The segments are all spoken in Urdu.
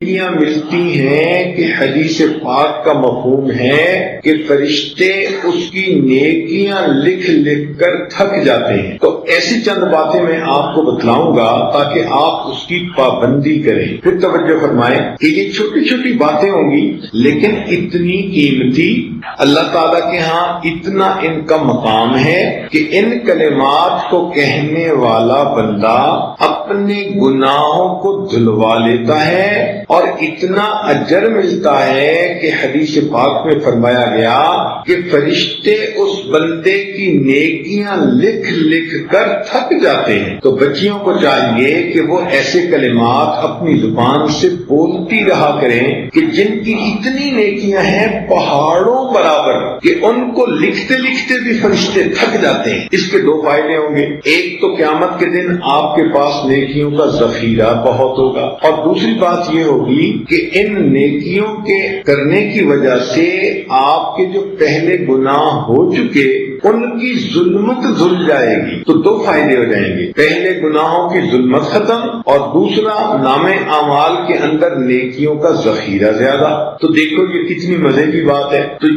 ملتی ہیں کہ حدیث پاک کا مفہوم ہے کہ فرشتے اس کی نیکیاں لکھ لکھ کر تھک جاتے ہیں. تو ایسی چند باتیں میں آپ کو بتلاؤں گا تاکہ آپ اس کی پابندی کریں. پھر توجہ فرمائیں کہ یہ چھوٹی چھوٹی باتیں ہوں گی لیکن اتنی قیمتی، اللہ تعالیٰ کے ہاں اتنا ان کا مقام ہے کہ ان کلمات کو کہنے والا بندہ اپنے گناہوں کو دھلوا لیتا ہے اور اتنا اجر ملتا ہے کہ حدیث پاک میں فرمایا گیا کہ فرشتے اس بندے کی نیکیاں لکھ لکھ کر تھک جاتے ہیں. تو بچیوں کو چاہیے کہ وہ ایسے کلمات اپنی زبان سے بولتی رہا کریں کہ جن کی اتنی نیکیاں ہیں پہاڑوں برابر کہ ان کو لکھتے لکھتے بھی فرشتے تھک جاتے ہیں. اس کے دو فائدے ہوں گے. ایک تو قیامت کے دن آپ کے پاس نیکیوں کا ذخیرہ بہت ہوگا، اور دوسری بات یہ ہوگی کہ ان نیکیوں کے کرنے کی وجہ سے آپ کے جو پہلے گناہ ہو چکے ان کی ظلمت دھل جائے گی. تو دو فائدے ہو جائیں گے، پہلے گناہوں کی ظلمت ختم اور دوسرا نام اعمال کے اندر نیکیوں کا ذخیرہ زیادہ. تو دیکھو یہ کتنی مزے کی بات ہے. تو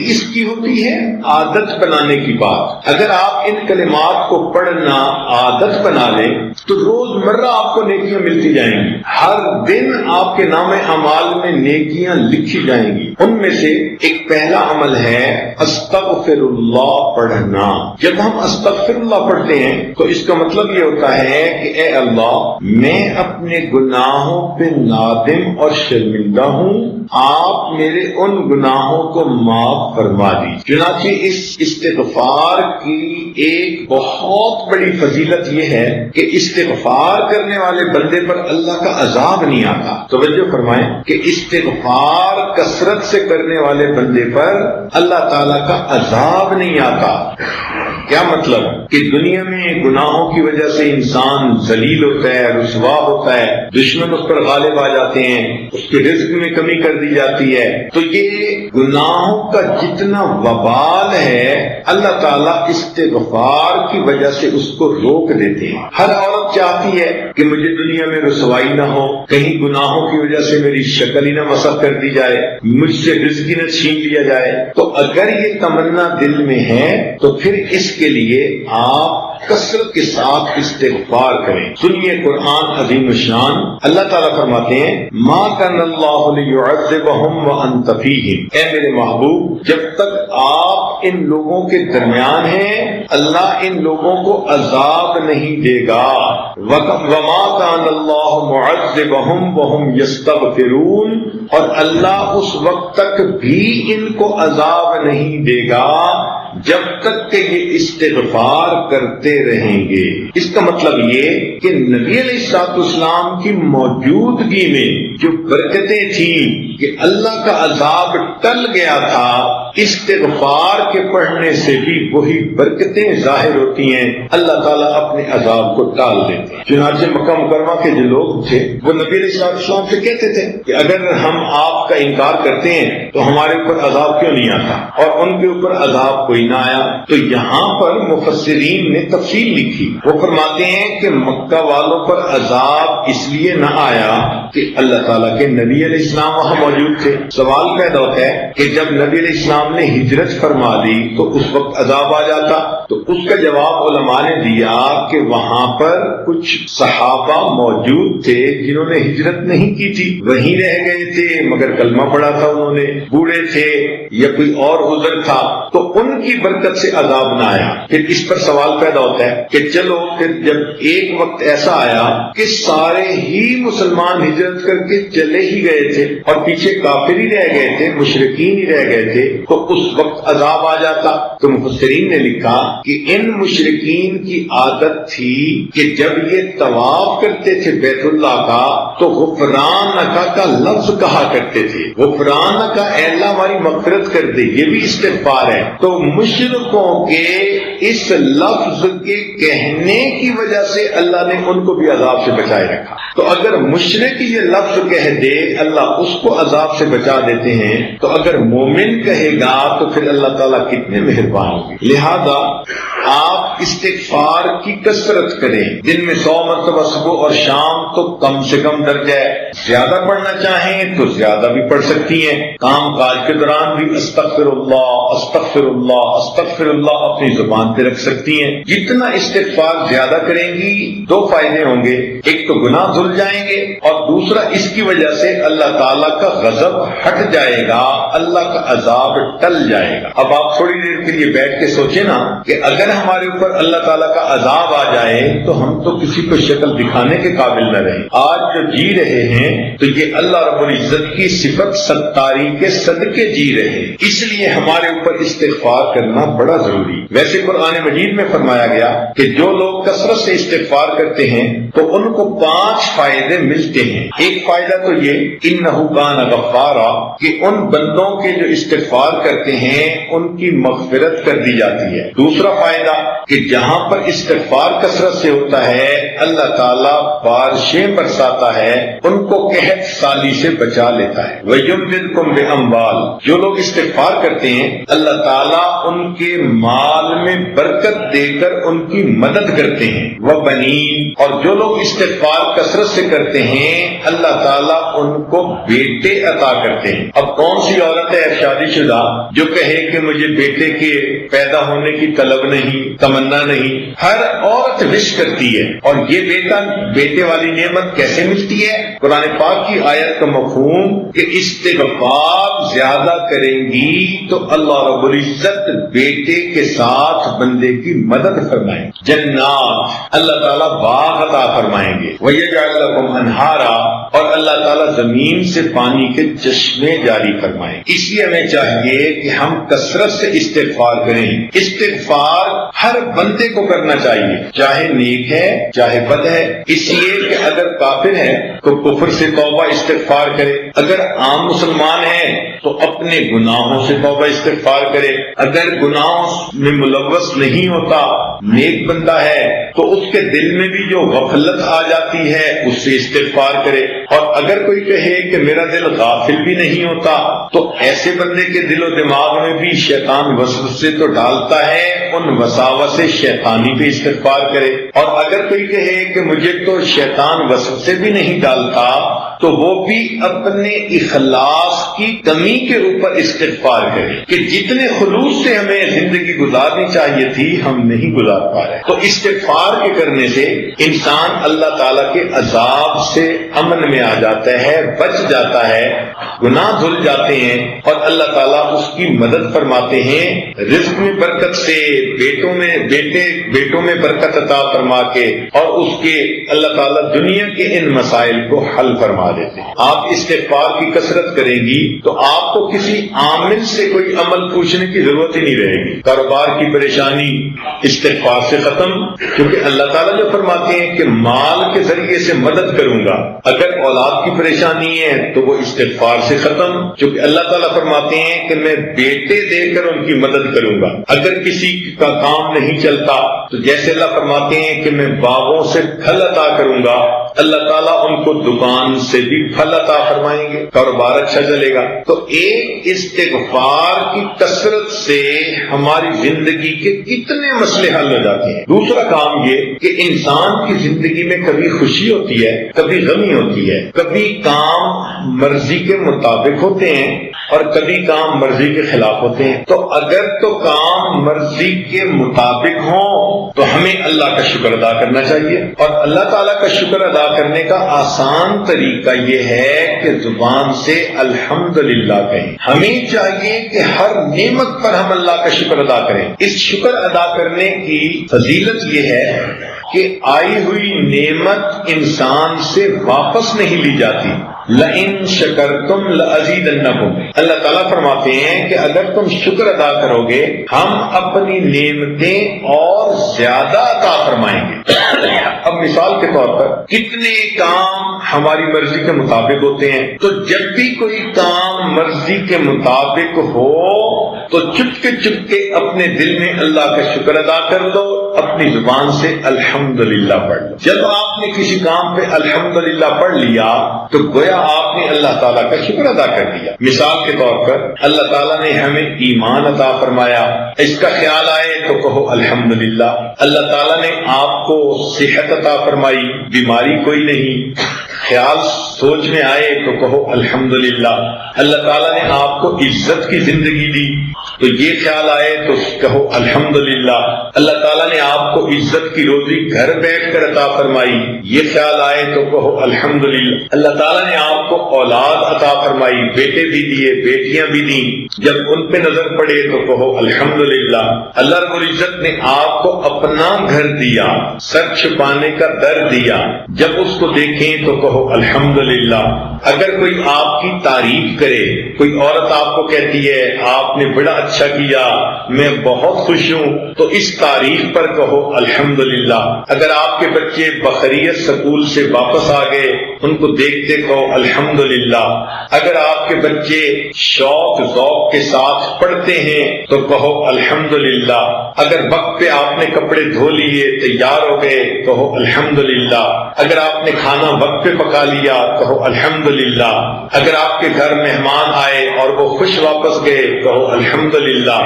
اس کی ہوتی ہے عادت بنانے کی بات. اگر آپ ان کلمات کو پڑھنا عادت بنا لیں تو روز مرہ آپ کو نیکیاں ملتی جائیں گی. ہر دن آپ کے نام اعمال میں نیکیاں لکھی جائیں گی. ان میں سے ایک پہلا عمل ہے استغفر اللہ پڑھنا. جب ہم استغفر اللہ پڑھتے ہیں تو اس کا مطلب یہ ہوتا ہے کہ اے اللہ میں اپنے گناہوں پہ نادم اور شرمندہ ہوں، آپ میرے ان گناہوں کو معاف فرما دیجیے. چنانچہ اس استغفار کی ایک بہت بڑی فضیلت یہ ہے کہ استغفار کرنے والے بندے پر اللہ کا عذاب نہیں آتا. توجہ فرمائیں کہ استغفار کثرت سے کرنے والے بندے پر اللہ تعالیٰ کا عذاب نہیں آتا. کیا مطلب کہ دنیا میں گناہوں کی وجہ سے انسان ذلیل ہوتا ہے، رسوا ہوتا ہے، دشمن اس پر غالب آ جاتے ہیں، اس کے رزق میں کمی کر دی جاتی ہے. تو یہ گناہوں کا جتنا وبال ہے اللہ تعالیٰ استغفار کی وجہ سے اس کو روک دیتے ہیں. ہر عورت چاہتی ہے کہ مجھے دنیا میں رسوائی نہ ہو، کہیں گناہوں کی وجہ سے میری شکل ہی نہ مسخ کر دی جائے، مجھ سے رزق ہی نہ چھین لیا جائے. تو اگر یہ تمنا دل میں ہے تو پھر اس کے لیے آپ کثرت کے ساتھ استغفار کریں. سنیے قرآن عظیم الشان. اللہ تعالیٰ فرماتے ہیں ما کان اللہ لیعذبہم وانت فیہم. اے میرے محبوب جب تک آپ ان لوگوں کے درمیان ہیں اللہ ان لوگوں کو عذاب نہیں دے گا. وما کان اللہ معذبہم وہم یستغفرون. اور اللہ اس وقت تک بھی ان کو عذاب نہیں دے گا جب تک کہ یہ استغفار کرتے رہیں گے. اس کا مطلب یہ کہ نبی علیہ السلام کی موجودگی میں جو برکتیں تھیں کہ اللہ کا عذاب ٹل گیا تھا، استغفار کے پڑھنے سے بھی وہی برکتیں ظاہر ہوتی ہیں. اللہ تعالیٰ اپنے عذاب کو ٹال دیتے ہیں. چنانچہ مکہ مکرمہ کے جو لوگ تھے وہ نبی علیہ السلام سے کہتے تھے کہ اگر ہم آپ کا انکار کرتے ہیں تو ہمارے اوپر عذاب کیوں نہیں آتا، اور ان کے اوپر عذاب کوئی نہ آیا. تو یہاں پر مفسرین نے تفصیل لکھی. وہ فرماتے ہیں کہ مکہ والوں پر عذاب اس لیے نہ آیا کہ اللہ تعالیٰ کے نبی علیہ السلام وہاں موجود تھے. سوال پیدا ہوتا ہے کہ جب نبی علیہ السلام نے ہجرت فرما دی تو اس وقت عذاب آ جاتا. تو اس کا جواب علماء نے دیا کہ وہاں پر کچھ صحابہ موجود تھے جنہوں نے ہجرت نہیں کی تھی، وہیں رہ گئے تھے مگر کلمہ پڑھا تھا انہوں نے، بوڑھے تھے یا کوئی اور عذر تھا، تو ان کی برکت سے عذاب نہ آیا. پھر اس پر سوال پیدا ہوتا ہے کہ چلو پھر جب ایک وقت ایسا آیا کہ سارے ہی مسلمان ہجرت کر کے چلے ہی گئے تھے اور پیچھے کافر ہی رہ گئے تھے، مشرکین ہی رہ گئے تھے، تو اس وقت عذاب آ جاتا. تو مفسرین نے لکھا کہ ان مشرکین کی عادت تھی کہ جب یہ طواف کرتے تھے بیت اللہ کا تو غفرانک کا لفظ کہا کرتے تھے. غفرانک اے اللہ ہماری مغفرت کر دے، یہ بھی استغفار ہے. تو مشرکوں کے اس لفظ کے کہنے کی وجہ سے اللہ نے ان کو بھی عذاب سے بچائے رکھا. تو اگر مشرک یہ لفظ کہہ دے اللہ اس کو عذاب سے بچا دیتے ہیں، تو اگر مومن کہے گا تو پھر اللہ تعالیٰ کتنے مہربان ہوں گے. لہذا آپ استغفار کی کثرت کریں، دن میں 100 مرتبہ صبح اور شام تو کم سے کم درجہ ہے، زیادہ پڑھنا چاہیں تو زیادہ بھی پڑھ سکتی ہیں، کام کاج کے دوران بھی استغفر اللہ استغفر اللہ استغفر اللہ اپنی زبان پہ رکھ سکتی ہیں۔ جتنا استغفار زیادہ کریں گی 2 فائدے ہوں گے، ایک تو گناہ دھل جائیں گے اور دوسرا اس کی وجہ سے اللہ تعالیٰ کا غضب ہٹ جائے گا، اللہ کا عذاب ٹل جائے گا۔ اب آپ تھوڑی دیر کے لیے بیٹھ کے سوچیں نا کہ اگر ہمارے اوپر اللہ تعالیٰ کا عذاب آ جائے تو ہم تو کسی کو شکل دکھانے کے قابل نہ رہیں۔ آج جو جی رہے ہیں تو یہ اللہ رب العزت کی صفت ستاری کے صدقے جی رہے ہیں، اس لیے ہمارے اوپر استغفار کرنا بڑا ضروری۔ ویسے قرآن مجید میں فرمایا گیا کہ جو لوگ کثرت سے استغفار کرتے ہیں تو ان کو 5 فائدے ملتے ہیں۔ ایک فائدہ تو یہ انہ کان غفارا کہ ان بندوں کے جو استغفار کرتے ہیں ان کی مغفرت کر دی جاتی ہے۔ دوسرا فائدہ کہ جہاں پر استغفار کثرت سے ہوتا ہے اللہ تعالیٰ بارشیں برساتا ہے، ان کو قحط سالی سے بچا لیتا ہے۔ وَيُمْدِدْكُمْ بِأَمْوَالٍ جو لوگ استغفار کرتے ہیں اللہ تعالیٰ ان کے مال میں برکت دے کر ان کی مدد کرتے ہیں۔ وَبَنِينَ اور جو لوگ استغفار کثرت سے کرتے ہیں اللہ تعالیٰ ان کو بیٹے عطا کرتے ہیں۔ اب کون سی عورت ہے شادی شدہ جو کہے کہ مجھے بیٹے کے پیدا ہونے کی طلب نہیں، تمنا نہیں؟ ہر عورت وش کرتی ہے، اور یہ بیٹے والی نعمت کیسے ملتی ہے؟ قرآن پاک کی آیت کا مفہوم کہ استغفار زیادہ کریں گی تو اللہ رب العزت بیٹے کے ساتھ بندے کی مدد فرمائیں گے، جنات اللہ تعالیٰ باغ عطا فرمائیں گے، وَيَجْعَلْ لَكُمْ أَنْهَارًا اور اللہ تعالیٰ زمین سے پانی کے چشمے جاری فرمائیں۔ اس لیے ہمیں چاہیے کہ ہم کثرت سے استغفار کریں۔ استغفار ہر بندے کو کرنا چاہیے، چاہے نیک ہے چاہے بد ہے، اس لیے کہ اگر کافر ہے تو کفر سے توبہ استغفار کرے، اگر عام مسلمان ہے تو اپنے گناہوں سے توبہ استغفار کرے، اگر گناہوں میں ملوث نہیں ہوتا نیک بندہ ہے تو اس کے دل میں بھی جو غفلت آ جاتی ہے اس سے استغفار کرے، اور اگر کوئی کہے کہ میرا دل غافل بھی نہیں ہوتا تو ایسے بندے کے دل و دماغ میں بھی شیطان وسوسے تو ڈالتا ہے، ان وساوس شیطانی پہ استغفار کرے، اور اگر کوئی کہے کہ مجھے تو شیطان وسوسے بھی نہیں ڈالتا تو وہ بھی اپنے اخلاص کی کمی کے اوپر استغفار کرے کہ جتنے خلوص سے ہمیں زندگی گزارنی چاہیے تھی ہم نہیں گزار پا رہے۔ تو استغفار کے کرنے سے انسان اللہ تعالیٰ کے عذاب سے امن میں آ جاتا ہے، بچ جاتا ہے، گناہ دھل جاتے ہیں اور اللہ تعالیٰ اس کی مدد فرماتے ہیں، رزق میں برکت سے، بیٹوں میں برکت عطا فرما کے، اور اس کے اللہ تعالیٰ دنیا کے ان مسائل کو حل فرما دیتے ہیں۔ آپ استغفار کی کثرت کریں گی تو آپ کو کسی عامل سے کوئی عمل پوچھنے کی ضرورت ہی نہیں رہے گی۔ کاروبار کی پریشانی استغفار سے ختم، کیونکہ اللہ تعالیٰ جو فرماتے ہیں کہ مال کے ذریعے سے مدد کروں گا، اگر اولاد کی پریشانی ہے تو وہ استغفار سے ختم، کیونکہ اللہ تعالیٰ فرماتے ہیں کہ میں بیٹے دے کر ان کی مدد کروں گا۔ اگر کسی کا کام نہیں چلتا تو جیسے اللہ فرماتے ہیں کہ میں باغوں سے پھل عطا کروں گا، اللہ تعالیٰ ان کو دکان سے بھی پھل عطا فرمائیں گے، کاروبار اچھا چلے گا۔ تو ایک استغفار کی کثرت سے ہماری زندگی کے کتنے مسئلے حل ہو جاتے ہیں۔ دوسرا کام یہ کہ انسان کی زندگی میں کبھی خوشی ہوتی ہے، کبھی غمی ہوتی ہے، کبھی کام مرضی کے مطابق ہوتے ہیں اور کبھی کام مرضی کے خلاف ہوتے ہیں۔ تو اگر تو کام مرضی کے مطابق ہوں تو ہمیں اللہ کا شکر ادا کرنا چاہیے، اور اللہ تعالیٰ کا شکر ادا کرنے کا آسان طریقہ یہ ہے کہ زبان سے الحمدللہ کہیں۔ ہمیں چاہیے کہ ہر نعمت پر ہم اللہ کا شکر ادا کریں۔ اس شکر ادا کرنے کی فضیلت یہ ہے کہ آئی ہوئی نعمت انسان سے واپس نہیں لی جاتی۔ لَإِن شَكَرْتُمْ لَأَزِيدَنَّكُمْ اللہ تعالیٰ فرماتے ہیں کہ اگر تم شکر ادا کرو گے ہم اپنی نعمتیں اور زیادہ عطا فرمائیں گے۔ اب مثال کے طور پر کتنے کام ہماری مرضی کے مطابق ہوتے ہیں، تو جب بھی کوئی کام مرضی کے مطابق ہو تو چپکے اپنے دل میں اللہ کا شکر ادا کر دو، اپنی زبان سے الحمدللہ پڑھ لو۔ جب آپ نے کسی کام پہ الحمدللہ پڑھ لیا تو گویا آپ نے اللہ تعالیٰ کا شکر ادا کر دیا۔ مثال کے طور پر اللہ تعالیٰ نے ہمیں ایمان عطا فرمایا، اس کا خیال آئے تو کہو الحمدللہ۔ اللہ تعالیٰ نے آپ کو صحت عطا فرمائی، بیماری کوئی نہیں، خیال سوچ میں آئے تو کہو الحمدللہ۔ اللہ تعالیٰ نے آپ کو عزت کی زندگی دی تو یہ خیال آئے تو کہو الحمدللہ۔ اللہ تعالیٰ نے آپ کو عزت کی روزی گھر بیٹھ کر عطا فرمائی، یہ خیال آئے تو کہو الحمدللہ۔ اللہ تعالیٰ نے آپ کو اولاد عطا فرمائی، بیٹے بھی دیے، بیٹیاں بھی دیں، جب ان پہ نظر پڑے تو کہو الحمدللہ۔ اللہ رب العزت نے آپ کو اپنا گھر دیا، سر چھپانے کا در دیا، جب اس کو دیکھیں تو کہو الحمدللہ۔ اگر کوئی آپ کی تعریف کرے، کوئی عورت آپ کو کہتی ہے آپ نے بڑا اچھا کیا، میں بہت خوش ہوں، تو اس تعریف پر کہو الحمدللہ۔ اگر آپ کے بچے بخیریت سکول سے واپس آ گئے، ان کو دیکھتے کہو الحمدللہ۔ اگر آپ کے بچے شوق ذوق کے ساتھ پڑھتے ہیں تو کہو الحمدللہ۔ اگر وقت پہ آپ نے کپڑے دھو لیے، تیار ہو گئے، کہو الحمدللہ۔ اگر آپ نے کھانا وقت پہ پکا لیا، کہو الحمدللہ۔ اگر آپ کے گھر مہمان آئے اور وہ خوش واپس گئے، کہو الحمدللہ۔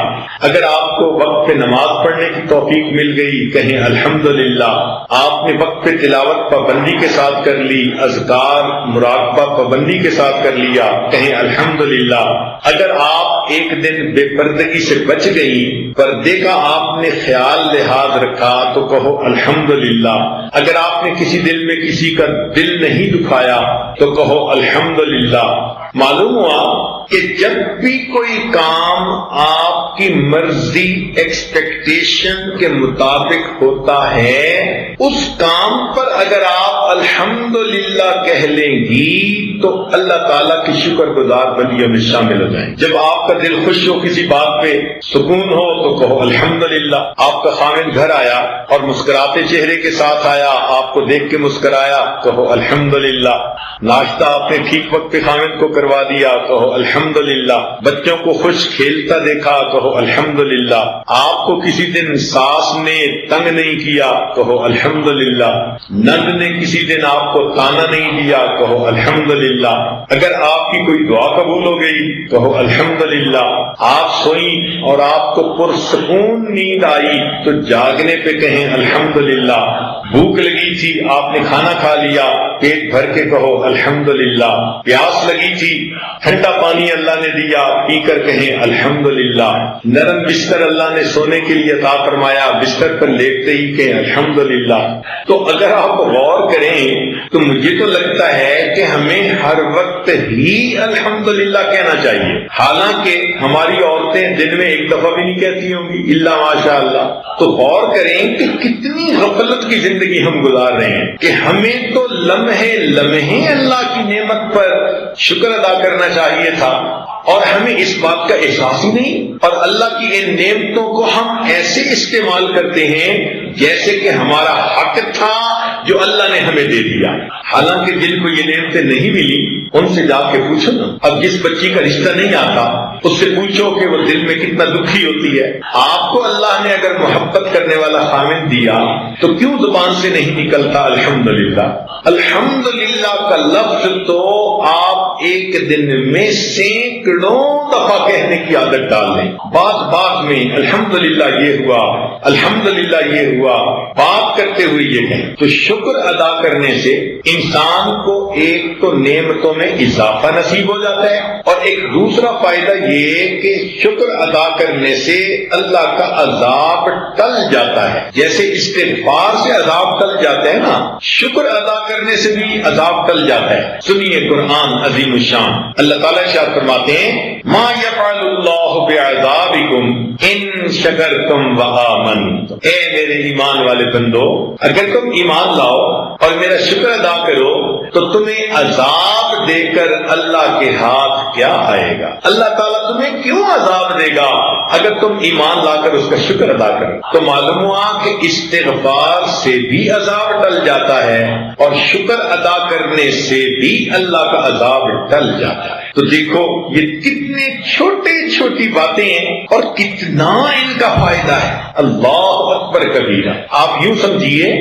اگر آپ کو وقت پہ نماز پڑھنے کی توفیق مل گئی، کہیں الحمدللہ۔ آپ نے وقت پہ تلاوت پابندی کے ساتھ کر لی، اذکار مراقبہ پابندی کے ساتھ کر لیا، کہیں الحمدللہ۔ اگر آپ ایک دن بے پردگی سے بچ گئی، پردے کا آپ نے خیال لحاظ رکھا تو کہو الحمدللہ۔ اگر آپ نے کسی دل میں کسی کا دل نہیں دکھایا تو کہو الحمدللہ۔ معلوم ہوا کہ جب بھی کوئی کام آپ کی مرضی ایکسپیکٹیشن کے مطابق ہوتا ہے، اس کام پر اگر آپ الحمدللہ کہہ لیں گی تو اللہ تعالیٰ کی شکر گزار بندیوں میں شامل ہو جائیں۔ جب آپ کا دل خوش ہو، کسی بات پہ سکون ہو تو کہو الحمدللہ۔ آپ کا خاوند گھر آیا اور مسکراتے چہرے کے ساتھ آیا، آپ کو دیکھ کے مسکرایا، کہو الحمدللہ۔ ناشتہ آپ نے ٹھیک وقت پہ خاوند کو کروا دیا، کہو الحمدللہ۔ بچوں کو خوش کھیلتا دیکھا، کہو الحمدللہ۔ آپ کو کسی دن ساس نے تنگ نہیں کیا، کہو الحمدللہ۔ نند نے کسی دن آپ کو تانا نہیں دیا، کہو الحمدللہ۔ اگر آپ کی کوئی دعا قبول ہو گئی، کہو الحمدللہ۔ آپ سوئیں اور آپ کو پرسکون نیند آئی تو جاگنے پہ کہیں الحمدللہ۔ بھوک لگی تھی، آپ نے کھانا کھا لیا، پیٹ بھر کے کہو الحمدللہ۔ پیاس لگی تھی، ٹھنڈا پانی اللہ نے دیا، پی کر کہیں الحمدللہ۔ نرم بستر اللہ نے سونے کے لیے عطا فرمایا، بستر پر لیٹتے ہی کہیں الحمدللہ۔ تو اگر آپ غور کریں تو مجھے تو لگتا ہے کہ ہمیں ہر وقت ہی الحمدللہ کہنا چاہیے، حالانکہ ہماری عورتیں دن میں ایک دفعہ بھی نہیں کہتی ہوں گی الا ماشاء اللہ۔ تو غور کریں کہ کتنی غفلت کی زندگی ہم گزار رہے ہیں کہ ہمیں تو لمحے لمحے اللہ کی نعمت پر شکر ادا کرنا چاہیے تھا، اور ہمیں اس بات کا احساس ہی نہیں، اور اللہ کی ان نعمتوں کو ہم ایسے استعمال کرتے ہیں جیسے کہ ہمارا حق تھا جو اللہ نے ہمیں دے دیا، حالانکہ جن کو یہ نعمتیں نہیں ملی ان سے جا کے پوچھو نا۔ اب جس بچی کا رشتہ نہیں آتا اس سے پوچھو کہ وہ دل میں کتنا دکھی ہوتی ہے۔ آپ کو اللہ نے اگر محبت کرنے والا خاوند دیا تو کیوں زبان سے نہیں نکلتا الحمدللہ؟ الحمدللہ کا لفظ تو آپ ایک دن میں سینکڑوں دفعہ کہنے کی عادت ڈال لیں، بات میں الحمدللہ یہ ہوا، الحمدللہ یہ ہوا، بات کرتے ہوئے یہ کہیں تو شکر ادا کرنے سے انسان کو ایک تو نعمتوں میں اضافہ نصیب ہو جاتا ہے، اور ایک دوسرا فائدہ یہ کہ شکر ادا کرنے سے اللہ کا عذاب ٹل جاتا ہے۔ جیسے استغفار سے عذاب ٹل جاتا ہے نا، شکر ادا کرنے سے بھی عذاب ٹل جاتا ہے۔ سنیے قرآن عظیم الشان، اللہ تعالیٰ ارشاد فرماتے ہیں ما یفعل اللہ بعذابکم ان شکرتم وآمنتم۔ اے میرے ایمان والے بندو، اگر تم ایمان لاؤ اور میرا شکر ادا کرو تو تمہیں عذاب دے کر اللہ کے ہاتھ کیا آئے گا؟ اللہ تعالیٰ تمہیں کیوں عذاب دے گا اگر تم ایمان لا کر اس کا شکر ادا کرو؟ تو معلوم ہوا کہ استغفار سے بھی عذاب ٹل جاتا ہے اور شکر ادا کرنے سے بھی اللہ کا عذاب ٹل جاتا ہے۔ تو دیکھو یہ کتنے چھوٹی باتیں ہیں اور کتنا ان کا فائدہ ہے. اللہ اکبر کبیرہ. آپ یوں سمجھیے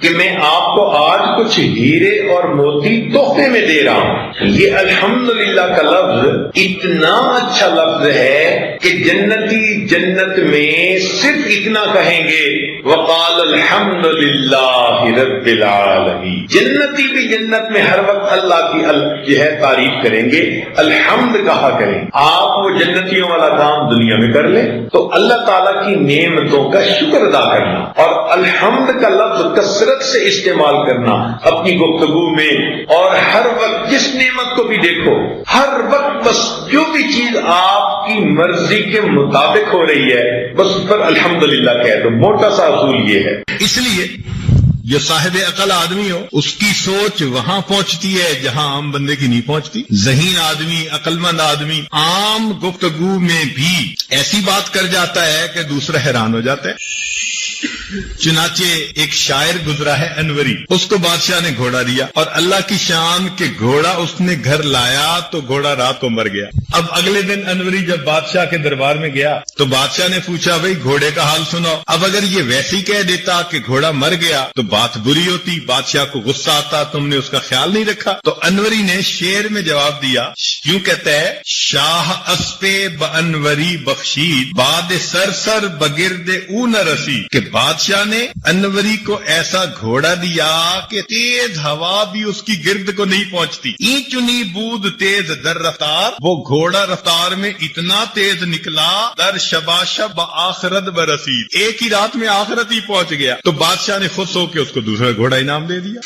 کہ میں آپ کو آج کچھ ہیرے اور موتی تحفے میں دے رہا ہوں. یہ الحمدللہ کا لفظ اتنا اچھا لفظ ہے کہ جنتی جنت میں صرف اتنا کہیں گے وقال الحمدللہ رب العالمین. جنتی بھی جنت میں ہر وقت اللہ کی جو ہے تعریف کریں گے, الحمد کہا کریں. آپ وہ جنتیوں والا کام دنیا میں کر لیں تو اللہ تعالیٰ کی نعمتوں کا شکر ادا کرنا اور الحمد کا لفظ کثرت سے استعمال کرنا اپنی گفتگو میں, اور ہر وقت جس نعمت کو بھی دیکھو ہر وقت بس جو بھی چیز آپ کی مرضی کے مطابق ہو رہی ہے بس اس پر الحمدللہ کہہ دو. موٹا سا اصول یہ ہے. اس لیے جو صاحب عقل آدمی ہو اس کی سوچ وہاں پہنچتی ہے جہاں عام بندے کی نہیں پہنچتی. ذہین آدمی, عقل مند آدمی عام گفتگو میں بھی ایسی بات کر جاتا ہے کہ دوسرا حیران ہو جاتا ہے. چنانچہ ایک شاعر گزرا ہے انوری, اس کو بادشاہ نے گھوڑا دیا اور اللہ کی شان کے گھوڑا اس نے گھر لایا تو گھوڑا رات کو مر گیا. اب اگلے دن انوری جب بادشاہ کے دربار میں گیا تو بادشاہ نے پوچھا بھئی گھوڑے کا حال سناؤ. اب اگر یہ ویسے ہی کہہ دیتا کہ گھوڑا مر گیا تو بات بری ہوتی, بادشاہ کو غصہ آتا, تم نے اس کا خیال نہیں رکھا. تو انوری نے شعر میں جواب دیا, یوں کہتا ہے شاہ اسپے بانوری بخشید باد سر سر بگرد او نہ رسی, کہ بادشاہ نے انوری کو ایسا گھوڑا دیا کہ تیز ہوا بھی اس کی گرد کو نہیں پہنچتی. اینچنی بود تیز در رفتار, وہ گھوڑا رفتار میں اتنا تیز نکلا در شبا شب آخرت برسید, ایک ہی رات میں آخرت ہی پہنچ گیا. تو بادشاہ نے خوش ہو کے اس کو دوسرا گھوڑا انعام دے دیا.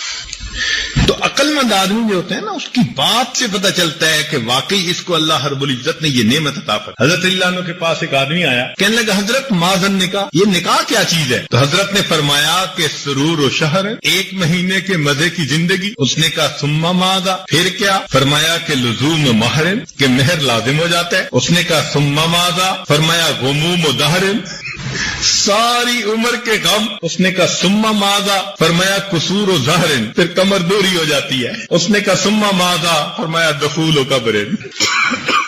تو عقل مند آدمی جو ہوتے ہیں نا اس کی بات سے پتہ چلتا ہے کہ واقعی اس کو اللہ رب العزت نے یہ نعمت عطا فرمائی. حضرت اللہ عنہ کے پاس ایک آدمی آیا, کہنے لگا حضرت ماذن نکاح, یہ نکاح کیا چیز ہے؟ تو حضرت نے فرمایا کہ سرور و شہر, ایک مہینے کے مزے کی زندگی. اس نے کہا ثم ماذا, پھر کیا؟ فرمایا کہ لزوم محرم, کہ مہر لازم ہو جاتا ہے. اس نے کہا ثم ماذا, فرمایا غموم و دہرن, ساری عمر کے غم. اس نے کہا ثم ماذا, فرمایا قصور و ظہرن, پھر کمر دوری ہو جاتی ہے. اس نے کہا ثم ماذا, فرمایا دخول و قبرن.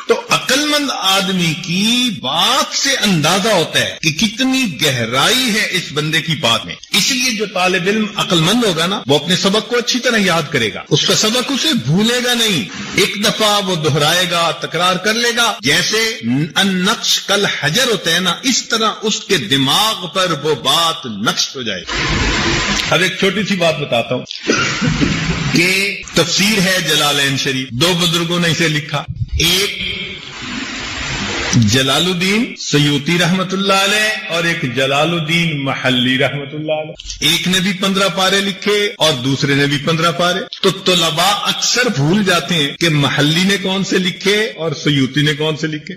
تو عقل مند آدمی کی بات سے اندازہ ہوتا ہے کہ کتنی گہرائی ہے اس بندے کی بات میں. اس لیے جو طالب علم عقل مند ہوگا نا وہ اپنے سبق کو اچھی طرح یاد کرے گا, اس کا سبق اسے بھولے گا نہیں. ایک دفعہ وہ دہرائے گا, تکرار کر لے گا. جیسے النقش کل حجر ہوتا ہے نا, اس طرح اس کے دماغ پر وہ بات نقش ہو جائے گی. اب ایک چھوٹی سی بات بتاتا ہوں کہ تفسیر ہے جلالین شریف, دو بزرگوں نے اسے لکھا. ایک جلال الدین سیوطی رحمت اللہ علیہ اور ایک جلال الدین محلی رحمت اللہ علیہ. ایک نے بھی 15 پارے لکھے اور دوسرے نے بھی 15 پارے. تو طلباء اکثر بھول جاتے ہیں کہ محلی نے کون سے لکھے اور سیوطی نے کون سے لکھے.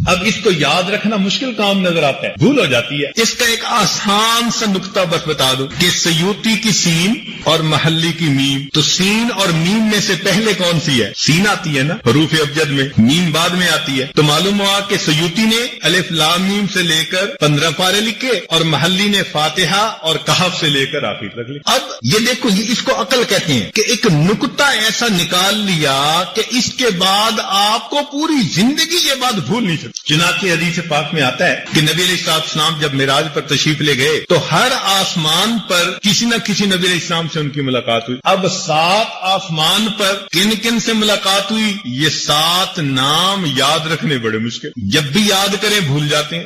اب اس کو یاد رکھنا مشکل کام نظر آتا ہے, بھول ہو جاتی ہے. اس کا ایک آسان سا نقطہ بس بتا دوں کہ سیوطی کی سین اور محلی کی میم. تو سین اور میم میں سے پہلے کون سی ہے؟ سین آتی ہے نا حروف ابجد میں, میم بعد میں آتی ہے. تو معلوم ہوا کہ سیوطی نے الف لام میم سے لے کر 15 پارے لکھے اور محلی نے فاتحہ اور کہف سے لے کر آخر تک لکھے. اب یہ دیکھو, اس کو عقل کہتے ہیں کہ ایک نقطہ ایسا نکال لیا کہ اس کے بعد آپ کو پوری زندگی یہ بات بھول نہیں سکتی. چنانچہ حدیث پاک میں آتا ہے کہ نبی علیہ السلام جب معراج پر تشریف لے گئے تو ہر آسمان پر کسی نہ کسی نبی علیہ السلام سے ان کی ملاقات ہوئی. اب 7 آسمان پر کن کن سے ملاقات ہوئی, یہ 7 نام یاد رکھنے بڑے مشکل. جب بھی یاد کریں بھول جاتے ہیں.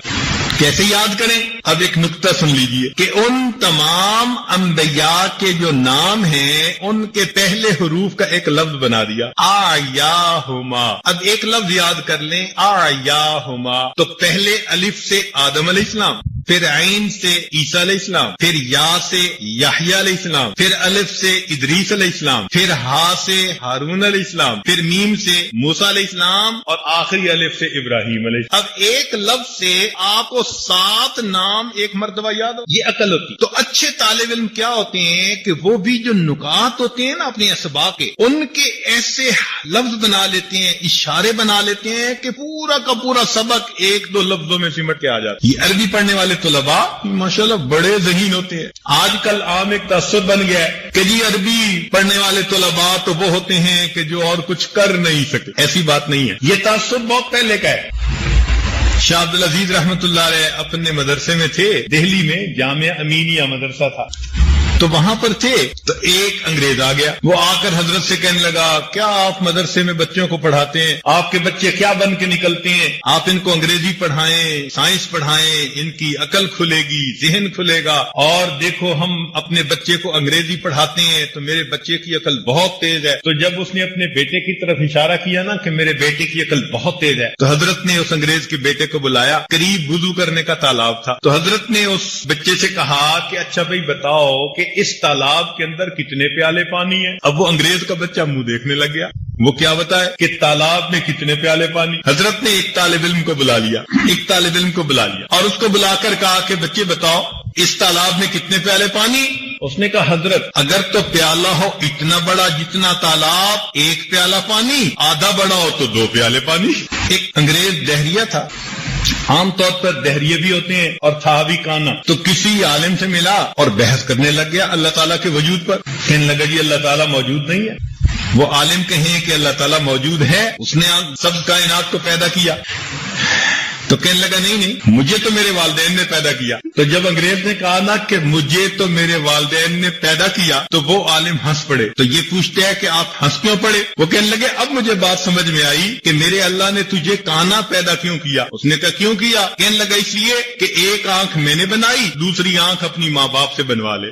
کیسے یاد کریں؟ اب ایک نقطہ سن لیجئے کہ ان تمام انبیاء کے جو نام ہیں ان کے پہلے حروف کا ایک لفظ بنا دیا, آیاہما. اب ایک لفظ یاد کر لیں, آیاہما. تو پہلے الف سے آدم علیہ السلام, پھر عین سے عیسیٰ علیہ السلام, پھر یا سے یحییٰ علیہ السلام, پھر الف سے ادریس علیہ السلام, پھر ہا سے ہارون علیہ السلام, پھر میم سے موسیٰ علیہ السلام اور آخری الف سے ابراہیم علیہ السلام. اب ایک لفظ سے آپ کو 7 نام ایک مرتبہ یاد ہو, یہ عقل ہوتی. تو اچھے طالب علم کیا ہوتے ہیں کہ وہ بھی جو نکات ہوتے ہیں نا اپنے اسباق کے, ان کے ایسے لفظ بنا لیتے ہیں, اشارے بنا لیتے ہیں کہ پورا کا پورا سبق 1-2 لفظوں میں سمٹ کے آ جاتا ہے. یہ عربی پڑھنے والے والے طلباء ماشاءاللہ بڑے ذہین ہوتے ہیں. آج کل عام ایک تعصب بن گیا ہے کہ جی عربی پڑھنے والے طلباء تو وہ ہوتے ہیں کہ جو اور کچھ کر نہیں سکتے. ایسی بات نہیں ہے، یہ تعصب بہت پہلے کا ہے. شاہ عبد العزیز رحمت اللہ علیہ اپنے مدرسے میں تھے، دہلی میں جامعہ امینیہ مدرسہ تھا، تو وہاں پر تھے تو ایک انگریز آ گیا. وہ آ کر حضرت سے کہنے لگا کیا آپ مدرسے میں بچوں کو پڑھاتے ہیں؟ آپ کے بچے کیا بن کے نکلتے ہیں؟ آپ ان کو انگریزی پڑھائیں، سائنس پڑھائیں، ان کی عقل کھلے گی، ذہن کھلے گا. اور دیکھو ہم اپنے بچے کو انگریزی پڑھاتے ہیں تو میرے بچے کی عقل بہت تیز ہے. تو جب اس نے اپنے بیٹے کی طرف اشارہ کیا نا کہ میرے بیٹے کی عقل بہت تیز ہے، تو حضرت نے اس انگریز کے بیٹے کو بلایا. قریب وضو کرنے کا تالاب تھا، تو حضرت نے اس بچے سے کہا کہ اچھا بھائی بتاؤ کہ اس تالاب کے اندر کتنے پیالے پانی ہیں؟ اب وہ انگریز کا بچہ منہ دیکھنے لگ گیا، وہ کیا بتائے کہ تالاب میں کتنے پیالے پانی. حضرت نے ایک طالب علم کو بلا لیا اور اس کو بلا کر کہا کہ بچے بتاؤ اس تالاب میں کتنے پیالے پانی؟ اس نے کہا حضرت اگر تو پیالہ ہو اتنا بڑا جتنا تالاب، ایک پیالہ پانی، آدھا بڑا ہو تو 2 پیالے پانی. ایک انگریز دہریہ تھا، عام طور پر دہریے بھی ہوتے ہیں، اور تھا بھی کانا. تو کسی عالم سے ملا اور بحث کرنے لگ گیا اللہ تعالیٰ کے وجود پر. کہنے لگا جی اللہ تعالیٰ موجود نہیں ہے. وہ عالم کہیں کہ اللہ تعالیٰ موجود ہے، اس نے سب کائنات کو پیدا کیا. تو کہنے لگا نہیں مجھے تو میرے والدین نے پیدا کیا. تو جب انگریز نے کہا نا کہ مجھے تو میرے والدین نے پیدا کیا، تو وہ عالم ہنس پڑے. تو یہ پوچھتے ہیں کہ آپ ہنس کیوں پڑے؟ وہ کہنے لگے اب مجھے بات سمجھ میں آئی کہ میرے اللہ نے تجھے کانا پیدا کیوں کیا. اس نے کہا کیوں کیا؟ کہنے لگا اس لیے کہ ایک آنکھ میں نے بنائی، دوسری آنکھ اپنی ماں باپ سے بنوا لے.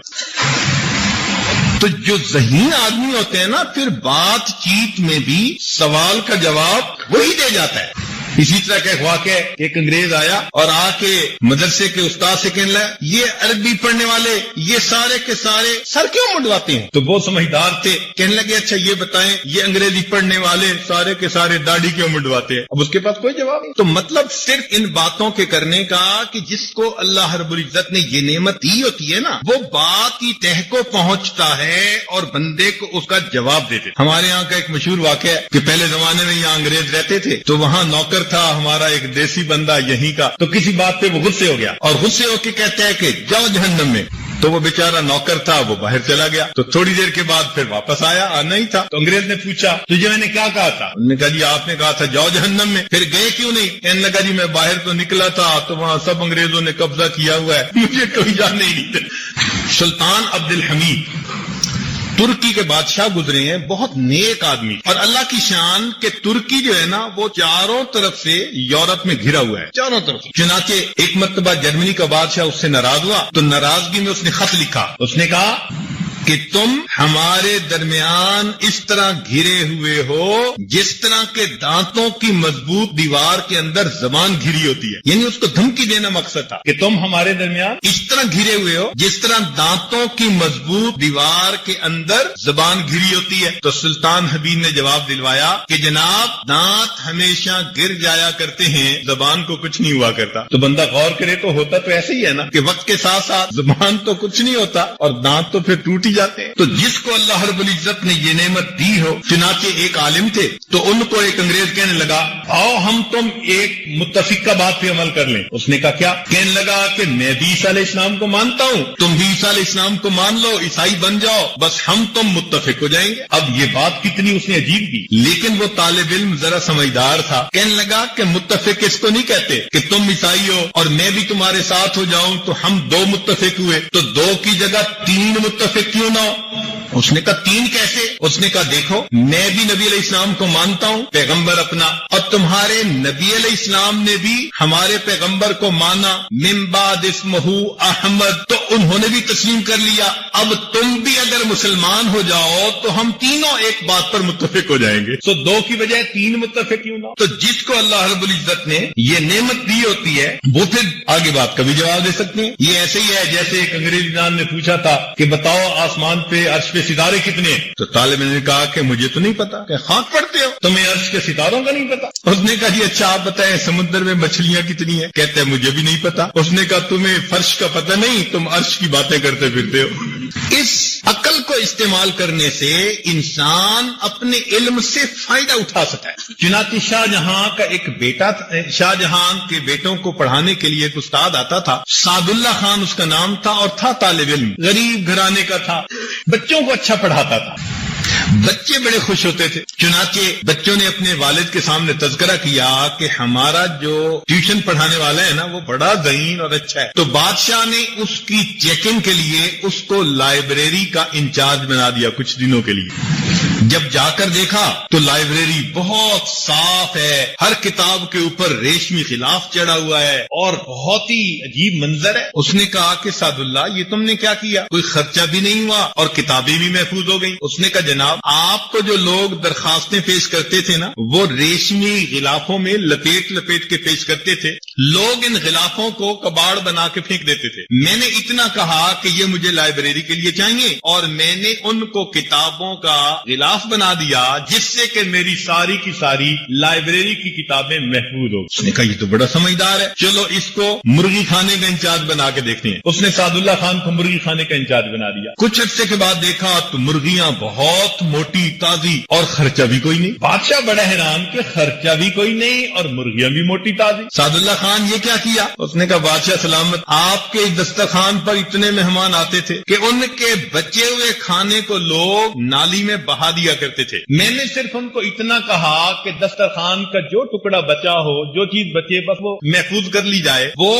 تو جو ذہین آدمی ہوتے ہیں نا، پھر بات چیت میں بھی سوال کا جواب وہی دے جاتا ہے. اسی طرح کا ایک واقعہ، ایک انگریز آیا اور آ کے مدرسے کے استاد سے کہنے لگا یہ عربی پڑھنے والے یہ سارے کے سارے سر کیوں منڈواتے ہیں؟ تو وہ سمجھدار تھے، کہنے لگے اچھا یہ بتائیں یہ انگریزی پڑھنے والے سارے کے سارے داڑھی کیوں منڈواتے ہیں؟ اب اس کے پاس کوئی جواب نہیں. تو مطلب صرف ان باتوں کے کرنے کا کہ جس کو اللہ رب العزت نے یہ نعمت دی ہوتی ہے نا، وہ بات کی تہ کو پہنچتا ہے اور بندے کو اس کا جواب دیتے. ہمارے یہاں کا ایک مشہور واقعہ ہے کہ پہلے زمانے میں یہاں انگریز رہتے تھے، تو وہاں نوکر تھا ہمارا ایک دیسی بندہ یہیں کا. تو کسی بات پہ وہ غصے ہو گیا اور غصے ہو کے کہتا ہے کہ جاؤ جہنم میں. تو وہ بیچارہ نوکر تھا وہ باہر چلا گیا. تو تھوڑی دیر کے بعد پھر واپس آنا ہی تھا. تو انگریز نے پوچھا تجھے میں نے کیا کہا تھا؟ انہوں نے کہا جی آپ نے کہا تھا جاؤ جہنم میں، پھر گئے کیوں نہیں؟ کہنے لگا جی میں باہر تو نکلا تھا تو وہاں سب انگریزوں نے قبضہ کیا ہوا ہے، مجھے کوئی جانے ہی نہیں تھا. سلطان عبد الحمید ترکی کے بادشاہ گزرے ہیں، بہت نیک آدمی. اور اللہ کی شان کہ ترکی جو ہے نا وہ چاروں طرف سے یورپ میں گھرا ہوا ہے، چاروں طرف. چنانچہ ایک مرتبہ جرمنی کا بادشاہ اس سے ناراض ہوا تو ناراضگی میں اس نے خط لکھا. اس نے کہا کہ تم ہمارے درمیان اس طرح گھرے ہوئے ہو جس طرح کے دانتوں کی مضبوط دیوار کے اندر زبان گھری ہوتی ہے. یعنی اس کو دھمکی دینا مقصد تھا کہ تم ہمارے درمیان اس طرح گھرے ہوئے ہو جس طرح دانتوں کی مضبوط دیوار کے اندر زبان گھری ہوتی ہے. تو سلطان حبیب نے جواب دلوایا کہ جناب دانت ہمیشہ گر جایا کرتے ہیں، زبان کو کچھ نہیں ہوا کرتا. تو بندہ غور کرے تو ہوتا تو ایسے ہی ہے نا کہ وقت کے ساتھ ساتھ زبان تو کچھ نہیں ہوتا اور دانت تو پھر ٹوٹ ہی جاتے ہیں. تو جس کو اللہ رب العزت نے یہ نعمت دی ہو، چنانچہ ایک عالم تھے تو ان کو ایک انگریز کہنے لگا آؤ ہم تم ایک متفقہ بات پہ عمل کر لیں. اس نے کہا کیا؟ کہنے لگا کہ میں بھی عیسیٰ علیہ السلام کو مانتا ہوں، تم بھی عیسیٰ علیہ السلام کو مان لو، عیسائی بن جاؤ، بس ہم تم متفق ہو جائیں گے. اب یہ بات کتنی اس نے عجیب کی، لیکن وہ طالب علم ذرا سمجھدار تھا. کہنے لگا کہ متفق اس کو نہیں کہتے کہ تم عیسائی ہو اور میں بھی تمہارے ساتھ ہو جاؤں تو ہم 2 متفق ہوئے، تو 2 کی جگہ 3 متفق کیوں نہ ہو؟ اس نے کہا 3 کیسے؟ اس نے کہا دیکھو میں بھی نبی علیہ السلام کو مانتا ہوں پیغمبر اپنا، اور تمہارے نبی علیہ السلام نے بھی ہمارے پیغمبر کو مانا، من بعد اسمہ احمد، تو انہوں نے بھی تسلیم کر لیا. اب تم بھی اگر مسلمان ہو جاؤ تو ہم تینوں ایک بات پر متفق ہو جائیں گے. تو 2 کی بجائے 3 متفق کیوں نہ؟ تو جس کو اللہ رب العزت نے یہ نعمت دی ہوتی ہے وہ پھر آگے بات کا بھی جواب دے سکتے ہیں. یہ ایسے ہی ہے جیسے ایک انگریزی جان نے پوچھا تھا کہ بتاؤ آسمان پہ عرش پہ ستارے کتنے ہیں؟ تو طالب نے کہا کہ مجھے تو نہیں پتا. کہ خاک پڑتے ہو تمہیں عرش کے ستاروں کا نہیں پتا؟ اس نے کہا جی اچھا آپ بتائیں سمندر میں مچھلیاں کتنی ہیں؟ کہتے ہیں مجھے بھی نہیں پتا. اس نے کہا تمہیں فرش کا پتہ نہیں، تم عرش کی باتیں کرتے پھرتے ہو. اس عقل کو استعمال کرنے سے انسان اپنے علم سے فائدہ اٹھا سکتا ہے۔ چنانچہ شاہ جہاں کا ایک بیٹا تھا، شاہ جہاں کے بیٹوں کو پڑھانے کے لیے ایک استاد آتا تھا، سعد اللہ خان اس کا نام تھا، اور تھا طالب علم، غریب گھرانے کا تھا، بچوں کو اچھا پڑھاتا تھا، بچے بڑے خوش ہوتے تھے۔ چنانچہ بچوں نے اپنے والد کے سامنے تذکرہ کیا کہ ہمارا جو ٹیوشن پڑھانے والا ہے نا وہ بڑا ذہین اور اچھا ہے، تو بادشاہ نے اس کی چیکنگ کے لیے اس کو لائبریری کا انچارج بنا دیا کچھ دنوں کے لیے۔ جب جا کر دیکھا تو لائبریری بہت صاف ہے، ہر کتاب کے اوپر ریشمی غلاف چڑھا ہوا ہے اور بہت ہی عجیب منظر ہے۔ اس نے کہا کہ سعد اللہ، یہ تم نے کیا کیا؟ کوئی خرچہ بھی نہیں ہوا اور کتابیں بھی محفوظ ہو گئی۔ اس نے کہا جناب، آپ کو جو لوگ درخواستیں پیش کرتے تھے نا، وہ ریشمی غلافوں میں لپیٹ لپیٹ کے پیش کرتے تھے، لوگ ان غلافوں کو کباڑ بنا کے پھینک دیتے تھے۔ میں نے اتنا کہا کہ یہ مجھے لائبریری کے لیے چاہیے، اور میں نے ان کو کتابوں کا غلاف بنا دیا جس سے کہ میری ساری کی ساری لائبریری کی کتابیں محفوظ ہو۔ اس نے کہا یہ تو بڑا سمجھدار ہے، چلو اس کو مرغی خانے کا انچارج بنا کے دیکھتے ہیں۔ اس نے سعد اللہ خان کو مرغی خانے کا انچارج بنا دیا۔ کچھ عرصے کے بعد دیکھا تو مرغیاں بہت موٹی تازی اور خرچہ بھی کوئی نہیں۔ بادشاہ بڑا حیران کہ خرچہ بھی کوئی نہیں اور مرغیاں بھی موٹی تازی۔ سعد اللہ خان یہ کیا کیا؟ اس نے کہا بادشاہ سلامت، آپ کے دسترخوان پر اتنے مہمان آتے تھے کہ ان کے بچے ہوئے کھانے کو لوگ نالی میں بہا دیا کرتے تھے، میں نے صرف ان کو اتنا کہا کہ دسترخوان کا جو ٹکڑا بچا ہو، جو چیز بچے بس وہ محفوظ کر لی جائے۔ وہ